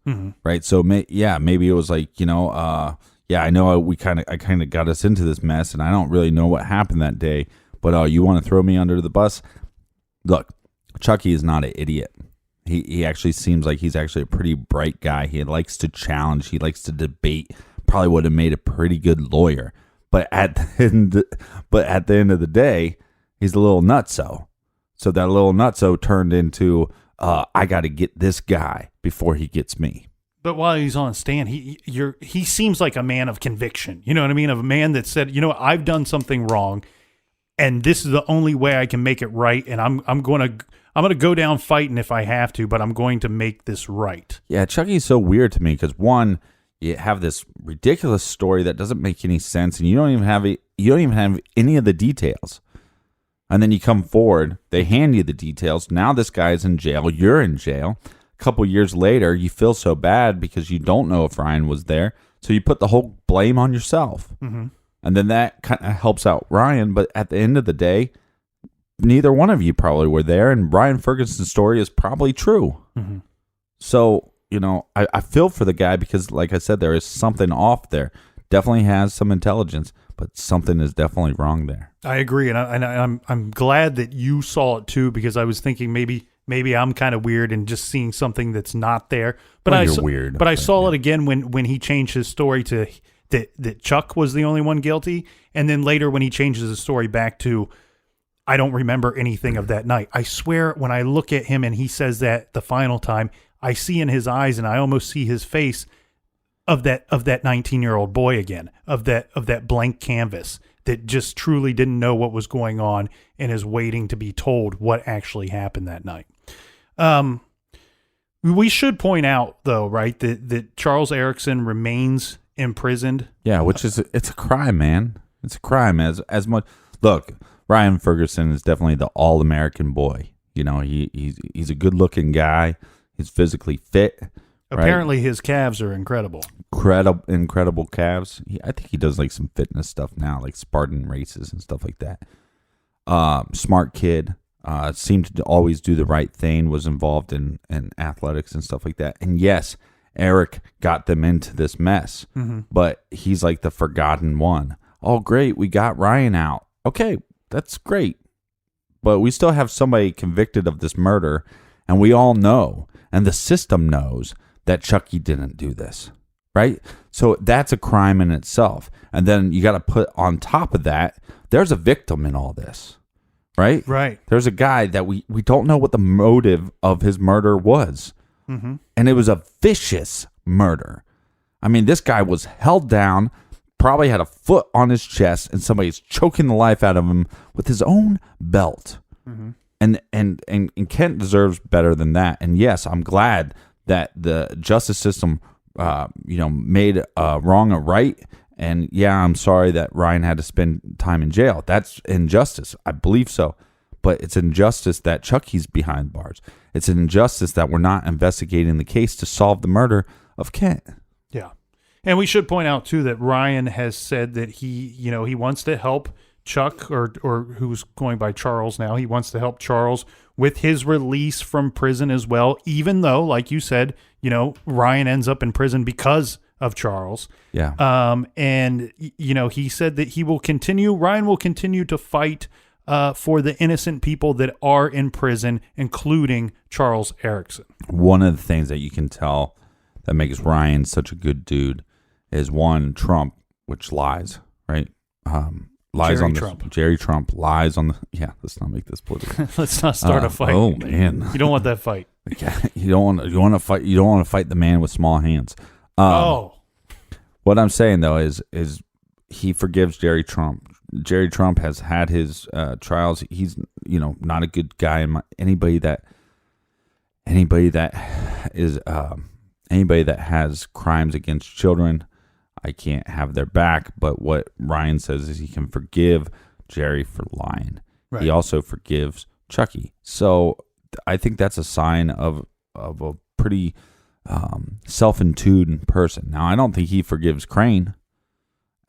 right? So, maybe it was like, I know I kind of got us into this mess, and I don't really know what happened that day, but you want to throw me under the bus? Look, Chucky is not an idiot. He actually seems like he's actually a pretty bright guy. He likes to challenge. He likes to debate. Probably would have made a pretty good lawyer. But at the end of the day, he's a little nutso. So that little nutso turned into, I got to get this guy before he gets me. But while he's on stand, he seems like a man of conviction. You know what I mean? Of a man that said, I've done something wrong, and this is the only way I can make it right. And I'm going to go down fighting if I have to, but I'm going to make this right. Yeah, Chucky's so weird to me because one, you have this ridiculous story that doesn't make any sense, and you don't even have any of the details. And then you come forward, they hand you the details. Now this guy's in jail, you're in jail. A couple years later, you feel so bad because you don't know if Ryan was there, so you put the whole blame on yourself. Mm-hmm. And then that kind of helps out Ryan, but at the end of the day, neither one of you probably were there, and Ryan Ferguson's story is probably true. Mm-hmm. So I feel for the guy because, like I said, there is something off there. Definitely has some intelligence, but something is definitely wrong there. I agree, and I'm glad that you saw it too, because I was thinking maybe I'm kind of weird and just seeing something that's not there. But Well, you're weird. But I saw it again when he changed his story to that Chuck was the only one guilty, and then later when he changes his story back to, I don't remember anything of that night. I swear when I look at him and he says that the final time, I see in his eyes and I almost see his face of that 19-year-old boy again, of that blank canvas that just truly didn't know what was going on and is waiting to be told what actually happened that night. We should point out though, right, that Charles Erickson remains imprisoned. Yeah, which is it's a crime, man. It's a crime as much. Look, Ryan Ferguson is definitely the all-American boy. He's a good-looking guy. He's physically fit. Apparently, his calves are incredible. Incredible calves. I think he does like some fitness stuff now, like Spartan races and stuff like that. Smart kid. Seemed to always do the right thing. Was involved in athletics and stuff like that. And yes, Eric got them into this mess, but he's like the forgotten one. Oh, great, we got Ryan out. Okay, that's great, but we still have somebody convicted of this murder, and we all know, and the system knows, that Chucky didn't do this, right? So that's a crime in itself. And then you got to put on top of that, there's a victim in all this, right? Right. There's a guy that we don't know what the motive of his murder was. And it was a vicious murder. I mean, this guy was held down, probably had a foot on his chest, and somebody's choking the life out of him with his own belt. And Kent deserves better than that. And yes, I'm glad that the justice system, made wrong a right. And yeah, I'm sorry that Ryan had to spend time in jail. That's injustice. I believe so. But it's injustice that Chucky's behind bars. It's an injustice that we're not investigating the case to solve the murder of Kent. Yeah. And we should point out too that Ryan has said that he wants to help Chuck, or who's going by Charles now. He wants to help Charles with his release from prison as well, even though, like you said, Ryan ends up in prison because of Charles. Yeah. And he said that Ryan will continue to fight for the innocent people that are in prison, including Charles Erickson. One of the things that you can tell that makes Ryan such a good dude is one, Trump, which lies, right? Lies Jerry on Trump. Jerry Trump lies on the. Yeah, let's not make this political. Let's not start a fight. Oh man, you don't want that fight. You don't want to fight. You don't want to fight the man with small hands. What I'm saying though is he forgives Jerry Trump. Jerry Trump has had his trials. He's not a good guy. Anybody that has crimes against children, I can't have their back. But what Ryan says is he can forgive Jerry for lying. Right. He also forgives Chucky. So I think that's a sign of a pretty self-intuned person. Now, I don't think he forgives Crane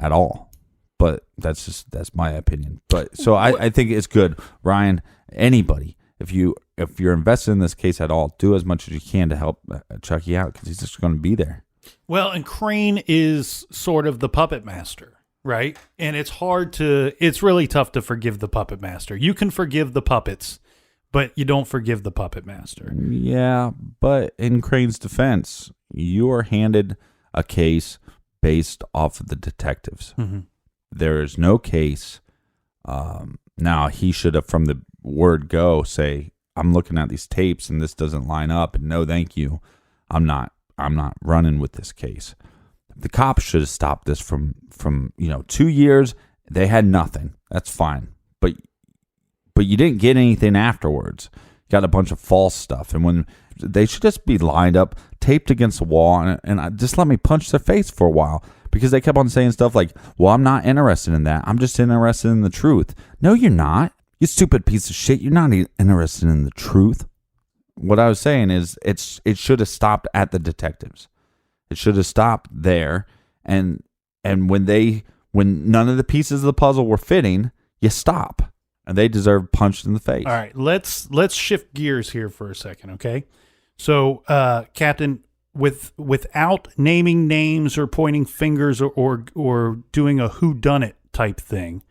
at all, but that's my opinion. But so I think it's good, Ryan. Anybody, if you're invested in this case at all, do as much as you can to help Chucky out, because he's just going to be there. Well, and Crane is sort of the puppet master, right? And it's really tough to forgive the puppet master. You can forgive the puppets, but you don't forgive the puppet master. Yeah, but in Crane's defense, you are handed a case based off of the detectives. Mm-hmm. There is no case. Now, he should have, from the word go, say, I'm looking at these tapes and this doesn't line up, and no, thank you. I'm not running with this case. The cops should have stopped this from 2 years. They had nothing. That's fine. But you didn't get anything afterwards. You got a bunch of false stuff. And when they should just be lined up, taped against the wall, and just let me punch their face for a while, because they kept on saying stuff like, well, I'm not interested in that. I'm just interested in the truth. No, you're not. You stupid piece of shit. You're not interested in the truth. What I was saying is it should have stopped at the detectives. It should have stopped there. And when none of the pieces of the puzzle were fitting, you stop. And they deserve punched in the face. All right, let's shift gears here for a second, okay? So, Captain, without naming names or pointing fingers or doing a whodunit type thing,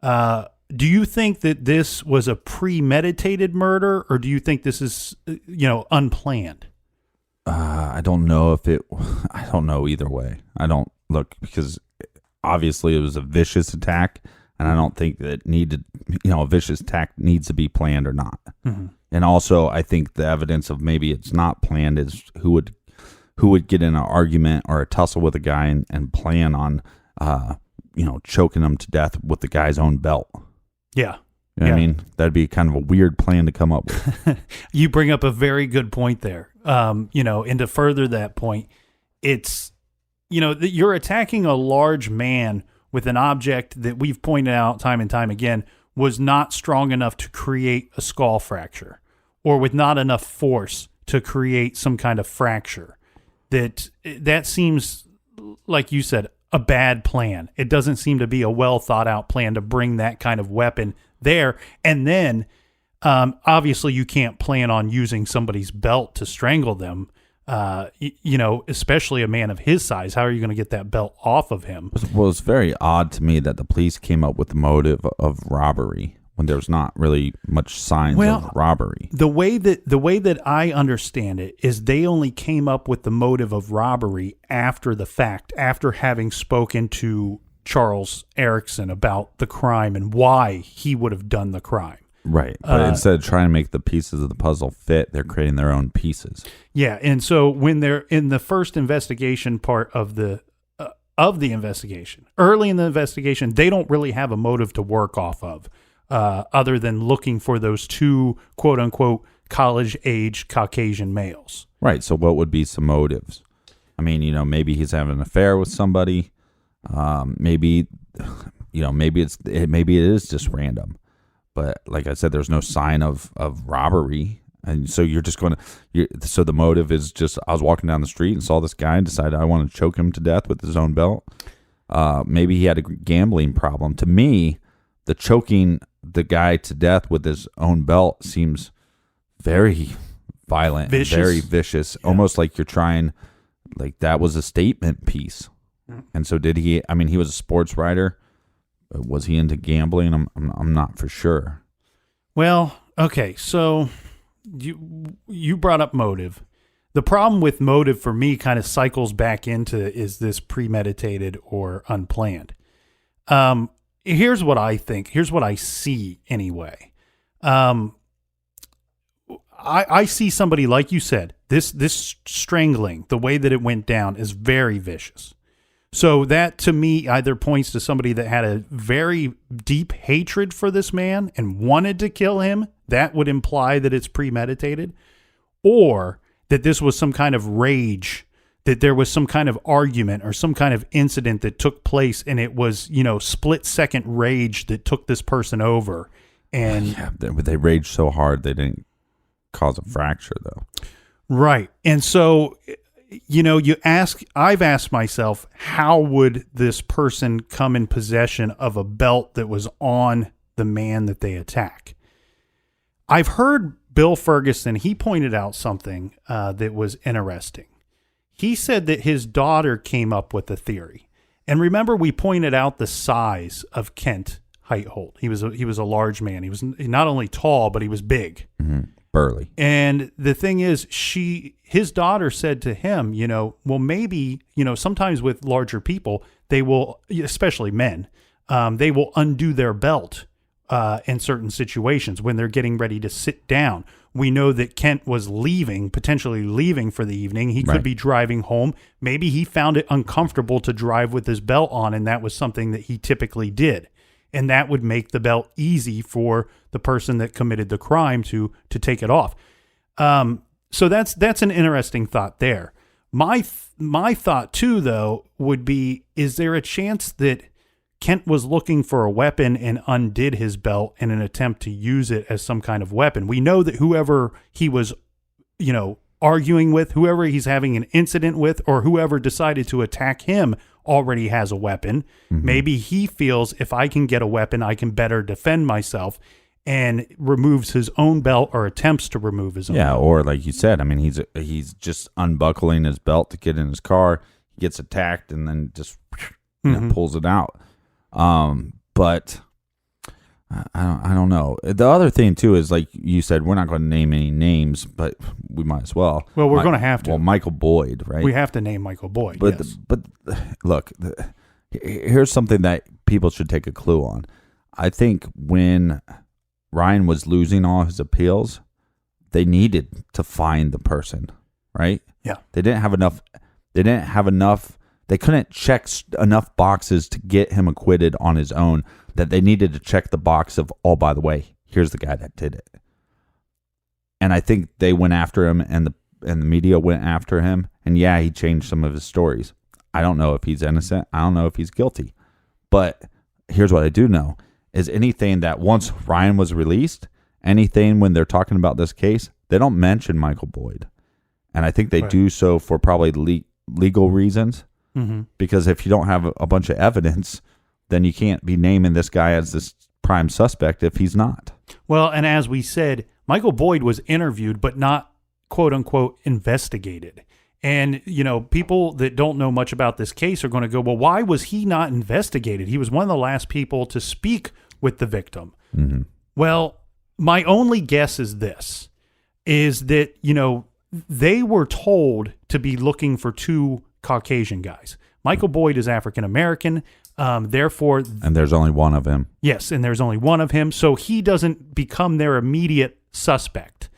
do you think that this was a premeditated murder, or do you think this is, unplanned? I don't know I don't know either way. I don't look, because obviously it was a vicious attack, and I don't think that a vicious attack needs to be planned or not. Mm-hmm. And also, I think the evidence of maybe it's not planned is who would get in an argument or a tussle with a guy and plan on, choking him to death with the guy's own belt. Yeah. You know what I mean? That'd be kind of a weird plan to come up with. You bring up a very good point there. And to further that point, it's, you're attacking a large man with an object that we've pointed out time and time again was not strong enough to create a skull fracture, or with not enough force to create some kind of fracture. That seems, like you said, a bad plan. It doesn't seem to be a well thought out plan to bring that kind of weapon there. And then, obviously you can't plan on using somebody's belt to strangle them. Especially a man of his size. How are you going to get that belt off of him? Well, it's very odd to me that the police came up with the motive of robbery when there's not really much signs of robbery. The way that I understand it is they only came up with the motive of robbery after the fact, after having spoken to Charles Erickson about the crime and why he would have done the crime. Right. But instead of trying to make the pieces of the puzzle fit, they're creating their own pieces. Yeah. And so when they're in the first investigation part of the investigation, early in the investigation, they don't really have a motive to work off of, other than looking for those two quote unquote college age Caucasian males. Right. So what would be some motives? I mean, maybe he's having an affair with somebody. Maybe it is just random. But like I said, there's no sign of robbery. And so you're just going to, so the motive is just, I was walking down the street and saw this guy and decided I want to choke him to death with his own belt. Maybe he had a gambling problem. To me, the choking the guy to death with his own belt seems very violent, vicious. Very vicious, almost like you're trying, like that was a statement piece. And so did he, I mean, he was a sports writer. Was he into gambling? I'm not for sure. Well, okay, so you brought up motive. The problem with motive for me kind of cycles back into, is this premeditated or unplanned? Here's what I think. Here's what I see anyway. I see somebody, like you said, this strangling, the way that it went down is very vicious. So that, to me, either points to somebody that had a very deep hatred for this man and wanted to kill him. That would imply that it's premeditated. Or that this was some kind of rage, that there was some kind of argument or some kind of incident that took place, and it was, split-second rage that took this person over. And yeah, they raged so hard they didn't cause a fracture, though. Right. And so, I've asked myself, how would this person come in possession of a belt that was on the man that they attack? I've heard Bill Ferguson, he pointed out something that was interesting. He said that his daughter came up with a theory. And remember, we pointed out the size of Kent Heitholt. He was a large man. He was not only tall, but he was big. Mm-hmm. Burly. And the thing is, his daughter said to him, well, maybe, sometimes with larger people, they will, especially men, they will undo their belt in certain situations when they're getting ready to sit down. We know that Kent was potentially leaving for the evening. He could be driving home. Maybe he found it uncomfortable to drive with his belt on, and that was something that he typically did. And that would make the belt easy for the person that committed the crime to take it off. So that's an interesting thought there. My thought too, though, would be: is there a chance that Kent was looking for a weapon and undid his belt in an attempt to use it as some kind of weapon? We know that whoever he was, arguing with, whoever he's having an incident with, or whoever decided to attack him already has a weapon. Mm-hmm. Maybe he feels, if I can get a weapon, I can better defend myself. and removes his own belt or attempts to remove his own Yeah, belt. or like you said, I mean, he's just unbuckling his belt to get in his car. He gets attacked and then just pulls it out. But I don't know. The other thing too is, like you said, we're not going to name any names, but we might as well. Well, we're going to have to. Well, Michael Boyd, right? We have to name Michael Boyd. But yes. but look, here's something that people should take a clue on. I think when Ryan was losing all his appeals, they needed to find the person, right? Yeah. They didn't have enough. They couldn't check enough boxes to get him acquitted on his own, that they needed to check the box of, oh, by the way, here's the guy that did it. And I think they went after him, and the media went after him. And yeah, he changed some of his stories. I don't know if he's innocent. I don't know if he's guilty. But here's what I do know is anything that once Ryan was released, anything when they're talking about this case, they don't mention Michael Boyd. And I think they do so for probably legal reasons. Mm-hmm. Because if you don't have a bunch of evidence, then you can't be naming this guy as this prime suspect if he's not. Well, and as we said, Michael Boyd was interviewed, but not, quote unquote, investigated. And, people that don't know much about this case are going to go, well, why was he not investigated? He was one of the last people to speak with the victim. Mm-hmm. Well, my only guess is this, is that, they were told to be looking for two Caucasian guys. Michael Boyd is African American. Therefore, and there's only one of him. Yes, and there's only one of him, so he doesn't become their immediate suspect.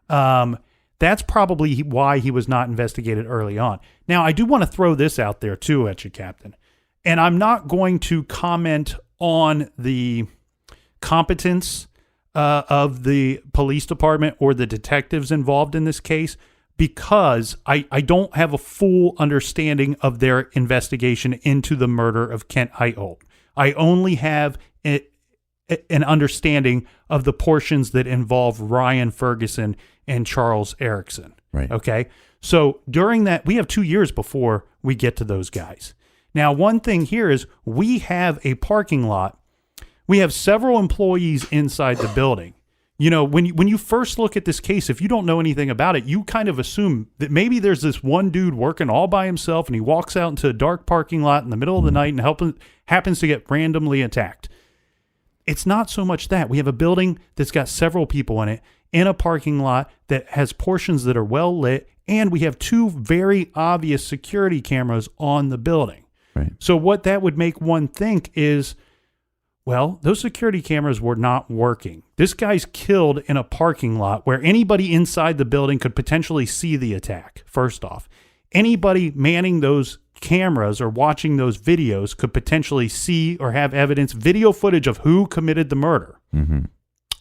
That's probably why he was not investigated early on. Now, I do want to throw this out there too at you, Captain, and I'm not going to comment on the competence of the police department or the detectives involved in this case, because I don't have a full understanding of their investigation into the murder of Kent Heitholt. I only have an understanding of the portions that involve Ryan Ferguson and Charles Erickson. Right. Okay? So during that, we have 2 years before we get to those guys. Now, one thing here is we have a parking lot. We have several employees inside the building. When you first look at this case, if you don't know anything about it, you kind of assume that maybe there's this one dude working all by himself, and he walks out into a dark parking lot in the middle of the night and happens to get randomly attacked. It's not so much that. We have a building that's got several people in it, in a parking lot that has portions that are well lit, and we have two very obvious security cameras on the building. Right. So what that would make one think is, well, those security cameras were not working. This guy's killed in a parking lot where anybody inside the building could potentially see the attack, first off. Anybody manning those cameras or watching those videos could potentially see or have evidence, video footage of who committed the murder. Mm-hmm.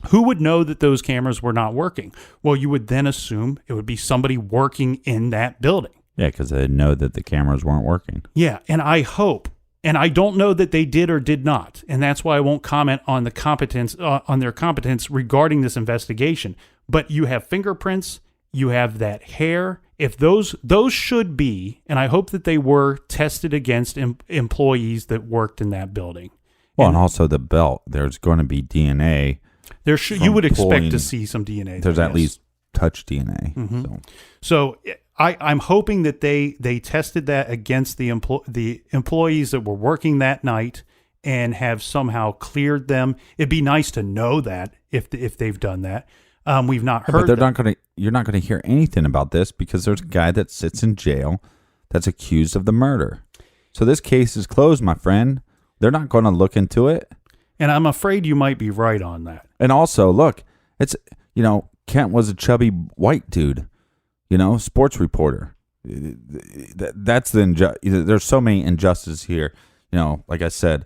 Who would know that those cameras were not working? Well, you would then assume it would be somebody working in that building. Yeah, because they know that the cameras weren't working. Yeah, and I hope. And I don't know that they did or did not, and that's why I won't comment on the competence on their competence regarding this investigation. But you have fingerprints, you have that hair. If those should be, and I hope that they were tested against employees that worked in that building. Well, and also the belt. There's going to be DNA. You would expect to see some DNA. There's at least touch DNA. Mm-hmm. So I'm hoping that they tested that against the employees that were working that night and have somehow cleared them. It'd be nice to know that if they've done that. We've not heard. But you're not going to hear anything about this because there's a guy that sits in jail that's accused of the murder. So this case is closed, my friend. They're not going to look into it. And I'm afraid you might be right on that. And also, look, it's Kent was a chubby white dude. Sports reporter. That's there's so many injustices here. Like I said,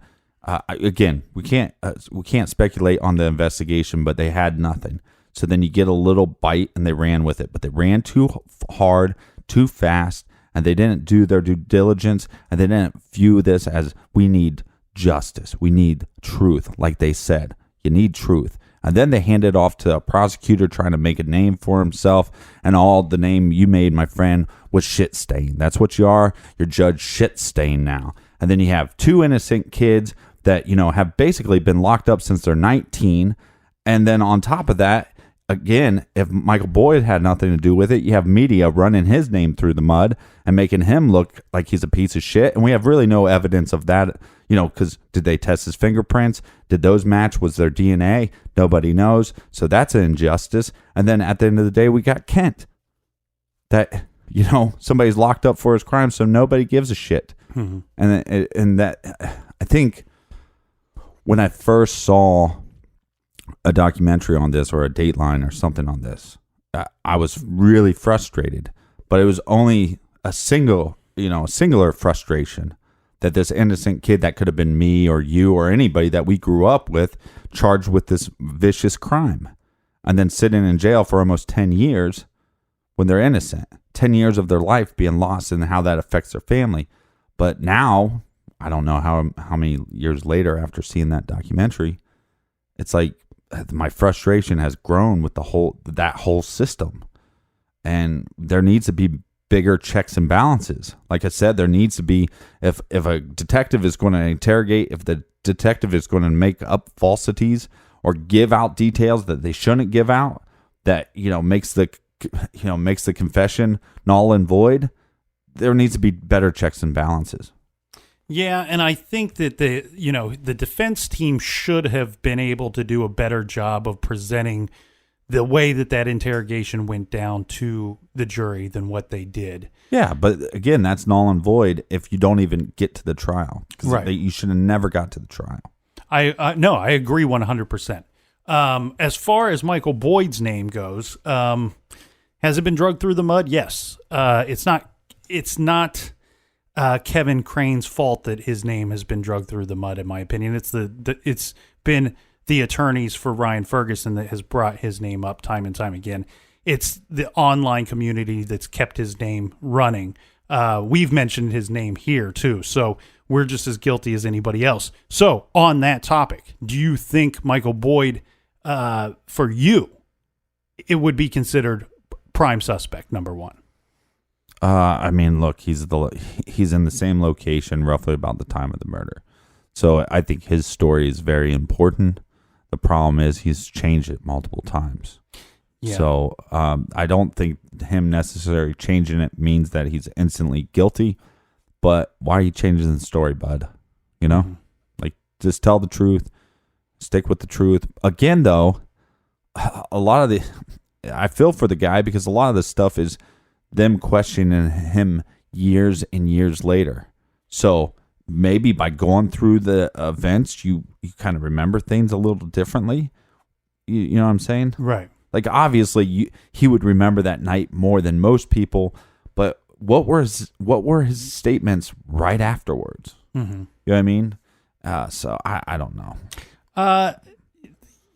again, we can't speculate on the investigation, but they had nothing. So then you get a little bite and they ran with it, but they ran too hard, too fast, and they didn't do their due diligence, and they didn't view this as we need justice. We need truth, like they said. You need truth. And then they hand it off to a prosecutor trying to make a name for himself. And all the name you made, my friend, was shit stain. That's what you are. You're Judge Shit Stain now. And then you have two innocent kids that, have basically been locked up since they're 19. And then on top of that, again, if Michael Boyd had nothing to do with it, you have media running his name through the mud and making him look like he's a piece of shit. And we have really no evidence of that, because did they test his fingerprints? Did those match? Was there DNA? Nobody knows. So that's an injustice. And then at the end of the day, we got Kent. That, somebody's locked up for his crime, so nobody gives a shit. Mm-hmm. And that, I think when I first saw a documentary on this or a Dateline or something on this, I was really frustrated, but it was only a singular frustration that this innocent kid that could have been me or you or anybody that we grew up with charged with this vicious crime and then sitting in jail for almost 10 years when they're innocent, 10 years of their life being lost and how that affects their family. But now, I don't know how many years later after seeing that documentary, it's like my frustration has grown with that whole system. And there needs to be bigger checks and balances. Like I said, there needs to be, if a detective is going to interrogate, if the detective is going to make up falsities or give out details that they shouldn't give out, that makes the confession null and void, there needs to be better checks and balances. Yeah, and I think that the defense team should have been able to do a better job of presenting the way that interrogation went down to the jury than what they did. Yeah, but again, that's null and void if you don't even get to the trial. Right. You should have never got to the trial. No, I agree 100%. As far as Michael Boyd's name goes, has it been dragged through the mud? Yes. It's not Kevin Crane's fault that his name has been dragged through the mud, in my opinion. It's been the attorneys for Ryan Ferguson that has brought his name up time and time again. It's the online community that's kept his name running. We've mentioned his name here too, so we're just as guilty as anybody else. So on that topic, do you think Michael Boyd, for you, it would be considered prime suspect number one? I mean, look, he's in the same location roughly about the time of the murder. So I think his story is very important. The problem is he's changed it multiple times. Yeah. So I don't think him necessarily changing it means that he's instantly guilty. But why are you changing the story, bud? Mm-hmm. Like, just tell the truth. Stick with the truth. Again, though, I feel for the guy because a lot of the stuff is them questioning him years and years later. So maybe by going through the events, you kind of remember things a little differently. You know what I'm saying? Right. Like, obviously, he would remember that night more than most people. But what were his statements right afterwards? Mm-hmm. You know what I mean? So I don't know.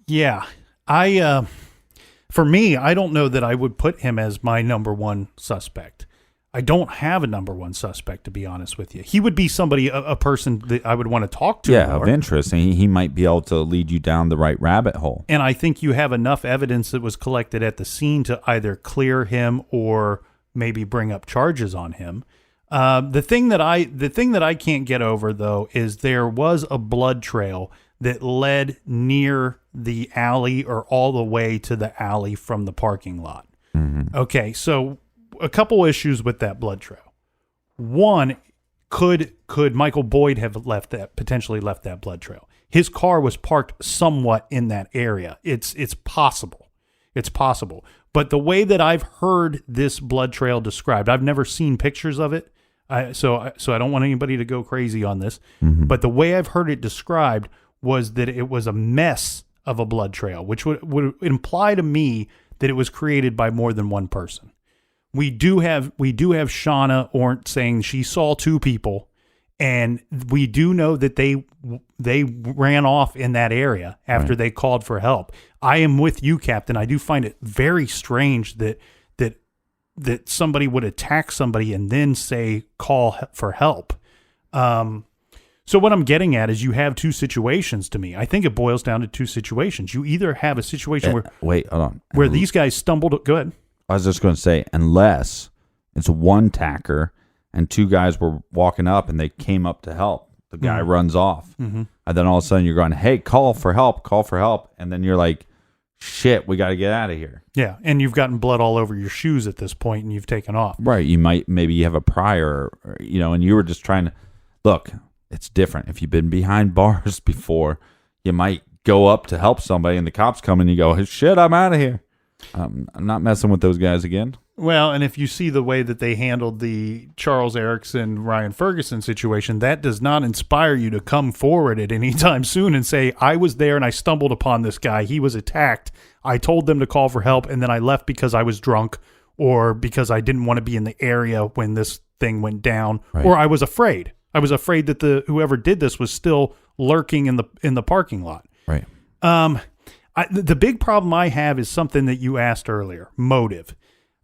Yeah. For me, I don't know that I would put him as my number one suspect. I don't have a number one suspect, to be honest with you. He would be somebody, a person that I would want to talk to. Yeah, more. Of interest. And he might be able to lead you down the right rabbit hole. And I think you have enough evidence that was collected at the scene to either clear him or maybe bring up charges on him. The thing that I can't get over, though, is there was a blood trail that led near the alley or all the way to the alley from the parking lot. Mm-hmm. Okay, so a couple issues with that blood trail. One, could Michael Boyd have potentially left that blood trail? His car was parked somewhat in that area. It's possible. It's possible. But the way that I've heard this blood trail described, I've never seen pictures of it. So I don't want anybody to go crazy on this. Mm-hmm. But the way I've heard it described was that it was a mess of a blood trail, which would imply to me that it was created by more than one person. We do have Shauna Ornt saying she saw two people, and we do know that they ran off in that area after they called for help. I am with you, Captain. I do find it very strange that somebody would attack somebody and then say call for help. So what I'm getting at is you have two situations to me. I think it boils down to two situations. You either have a situation where wait, hold on, where these guys stumbled. Go ahead. I was just going to say, unless it's one tacker and two guys were walking up and they came up to help, the guy runs off, and then all of a sudden you're going, "Hey, call for help!" And then you're like, shit, we got to get out of here. Yeah, and you've gotten blood all over your shoes at this point, and you've taken off. Right. Maybe you have a prior, or, and you were just trying to, look, it's different. If you've been behind bars before, you might go up to help somebody and the cops come and you go, hey, shit, I'm out of here. I'm not messing with those guys again. Well, and if you see the way that they handled the Charles Erickson, Ryan Ferguson situation, that does not inspire you to come forward at any time soon and say, I was there and I stumbled upon this guy. He was attacked. I told them to call for help, and then I left because I was drunk or because I didn't want to be in the area when this thing went down, right. Or I was afraid. I was afraid that whoever did this was still lurking in the parking lot. Right. The big problem I have is something that you asked earlier, motive.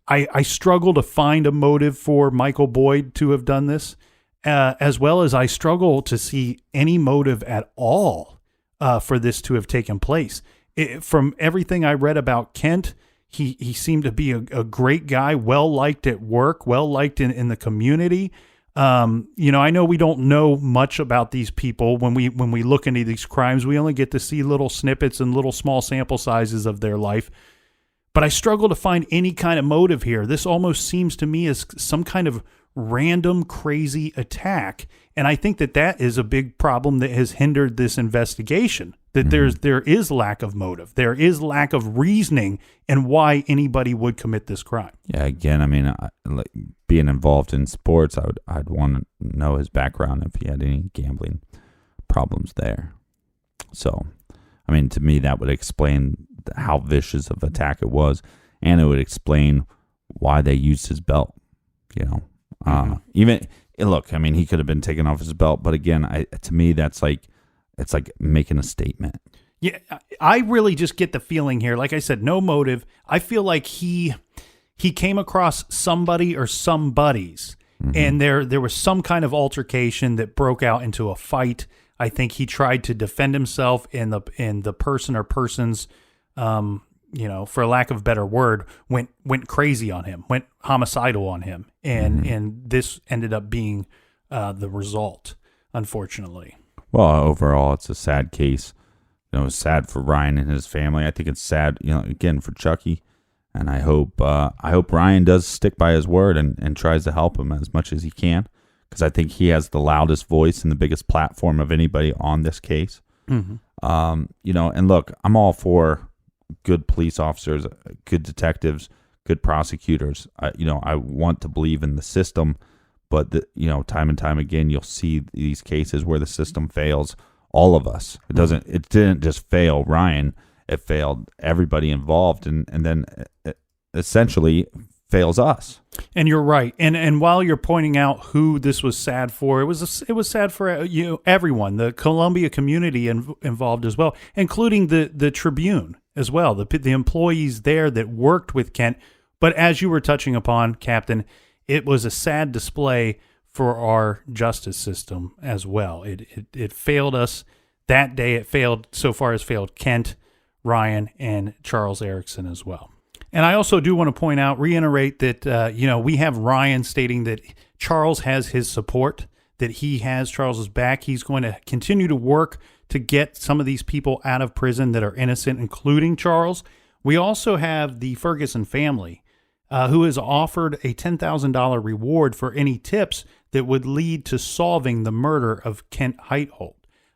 I struggle to find a motive for Michael Boyd to have done this, as well as I struggle to see any motive at all for this to have taken place. From everything I read about Kent, he seemed to be a great guy, well-liked at work, well-liked in the community. I know we don't know much about these people when we look into these crimes. We only get to see little snippets and little small sample sizes of their life. But I struggle to find any kind of motive here. This almost seems to me as some kind of random, crazy attack. And I think that is a big problem that has hindered this investigation, that there is lack of motive. There is lack of reasoning and why anybody would commit this crime. Yeah, again, I mean, like being involved in sports, I'd want to know his background if he had any gambling problems there. So, I mean, to me, that would explain how vicious of attack it was, and it would explain why they used his belt. Even look, I mean, he could have been taken off his belt, but again, to me, it's like making a statement. Yeah, I really just get the feeling here. Like I said, no motive. I feel like he came across somebody or somebodies, and there was some kind of altercation that broke out into a fight. I think he tried to defend himself, and the person or persons, for lack of a better word, went crazy on him, went homicidal on him, and this ended up being the result, unfortunately. Well, overall, it's a sad case. It's sad for Ryan and his family. I think it's sad, again, for Chucky, and I hope Ryan does stick by his word and tries to help him as much as he can, because I think he has the loudest voice and the biggest platform of anybody on this case. And look, I'm all for good police officers, good detectives, good prosecutors. I want to believe in the system, but time and time again, you'll see these cases where the system fails all of us. It didn't just fail Ryan, it failed everybody involved, and then it essentially fails us. And you're right. And while you're pointing out who this was sad for, it was sad for everyone, the Columbia community involved as well, including the Tribune as well, the employees there that worked with Kent. But as you were touching upon, Captain, it was a sad display for our justice system as well. It failed us that day. It failed Kent, Ryan, and Charles Erickson as well. And I also do want to reiterate that, we have Ryan stating that Charles has his support, that he has Charles's back. He's going to continue to work to get some of these people out of prison that are innocent, including Charles. We also have the Ferguson family, who has offered a $10,000 reward for any tips that would lead to solving the murder of Kent Heitholt,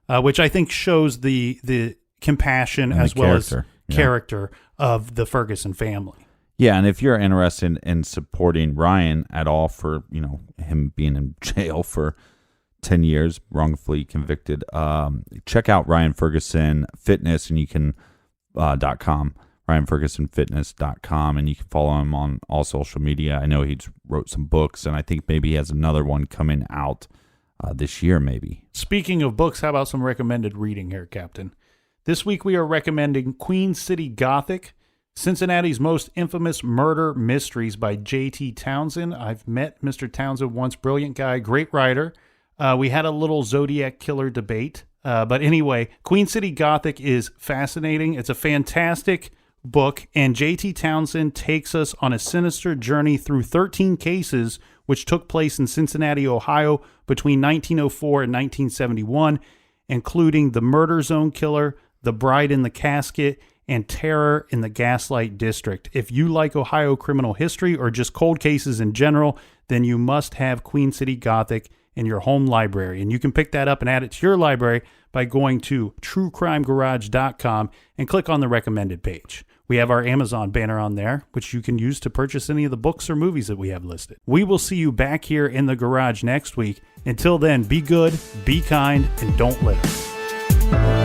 which I think shows the compassion and as well as character of the Ferguson family. Yeah, and if you're interested in supporting Ryan at all for him being in jail for 10 years, wrongfully convicted, check out Ryan Ferguson Fitness, and you can .com, RyanFergusonFitness.com, and you can follow him on all social media. I know he's wrote some books, and I think maybe he has another one coming out this year, maybe. Speaking of books, how about some recommended reading here, Captain? This week we are recommending Queen City Gothic, Cincinnati's Most Infamous Murder Mysteries by J.T. Townsend. I've met Mr. Townsend once, brilliant guy, great writer. We had a little Zodiac Killer debate. But anyway, Queen City Gothic is fascinating. It's a fantastic book, and J.T. Townsend takes us on a sinister journey through 13 cases which took place in Cincinnati, Ohio between 1904 and 1971, including the Murder Zone Killer, the Bride in the Casket, and Terror in the Gaslight District. If you like Ohio criminal history or just cold cases in general, then you must have Queen City Gothic in your home library. And you can pick that up and add it to your library by going to truecrimegarage.com and click on the recommended page. We have our Amazon banner on there, which you can use to purchase any of the books or movies that we have listed. We will see you back here in the garage next week. Until then, be good, be kind, and don't litter.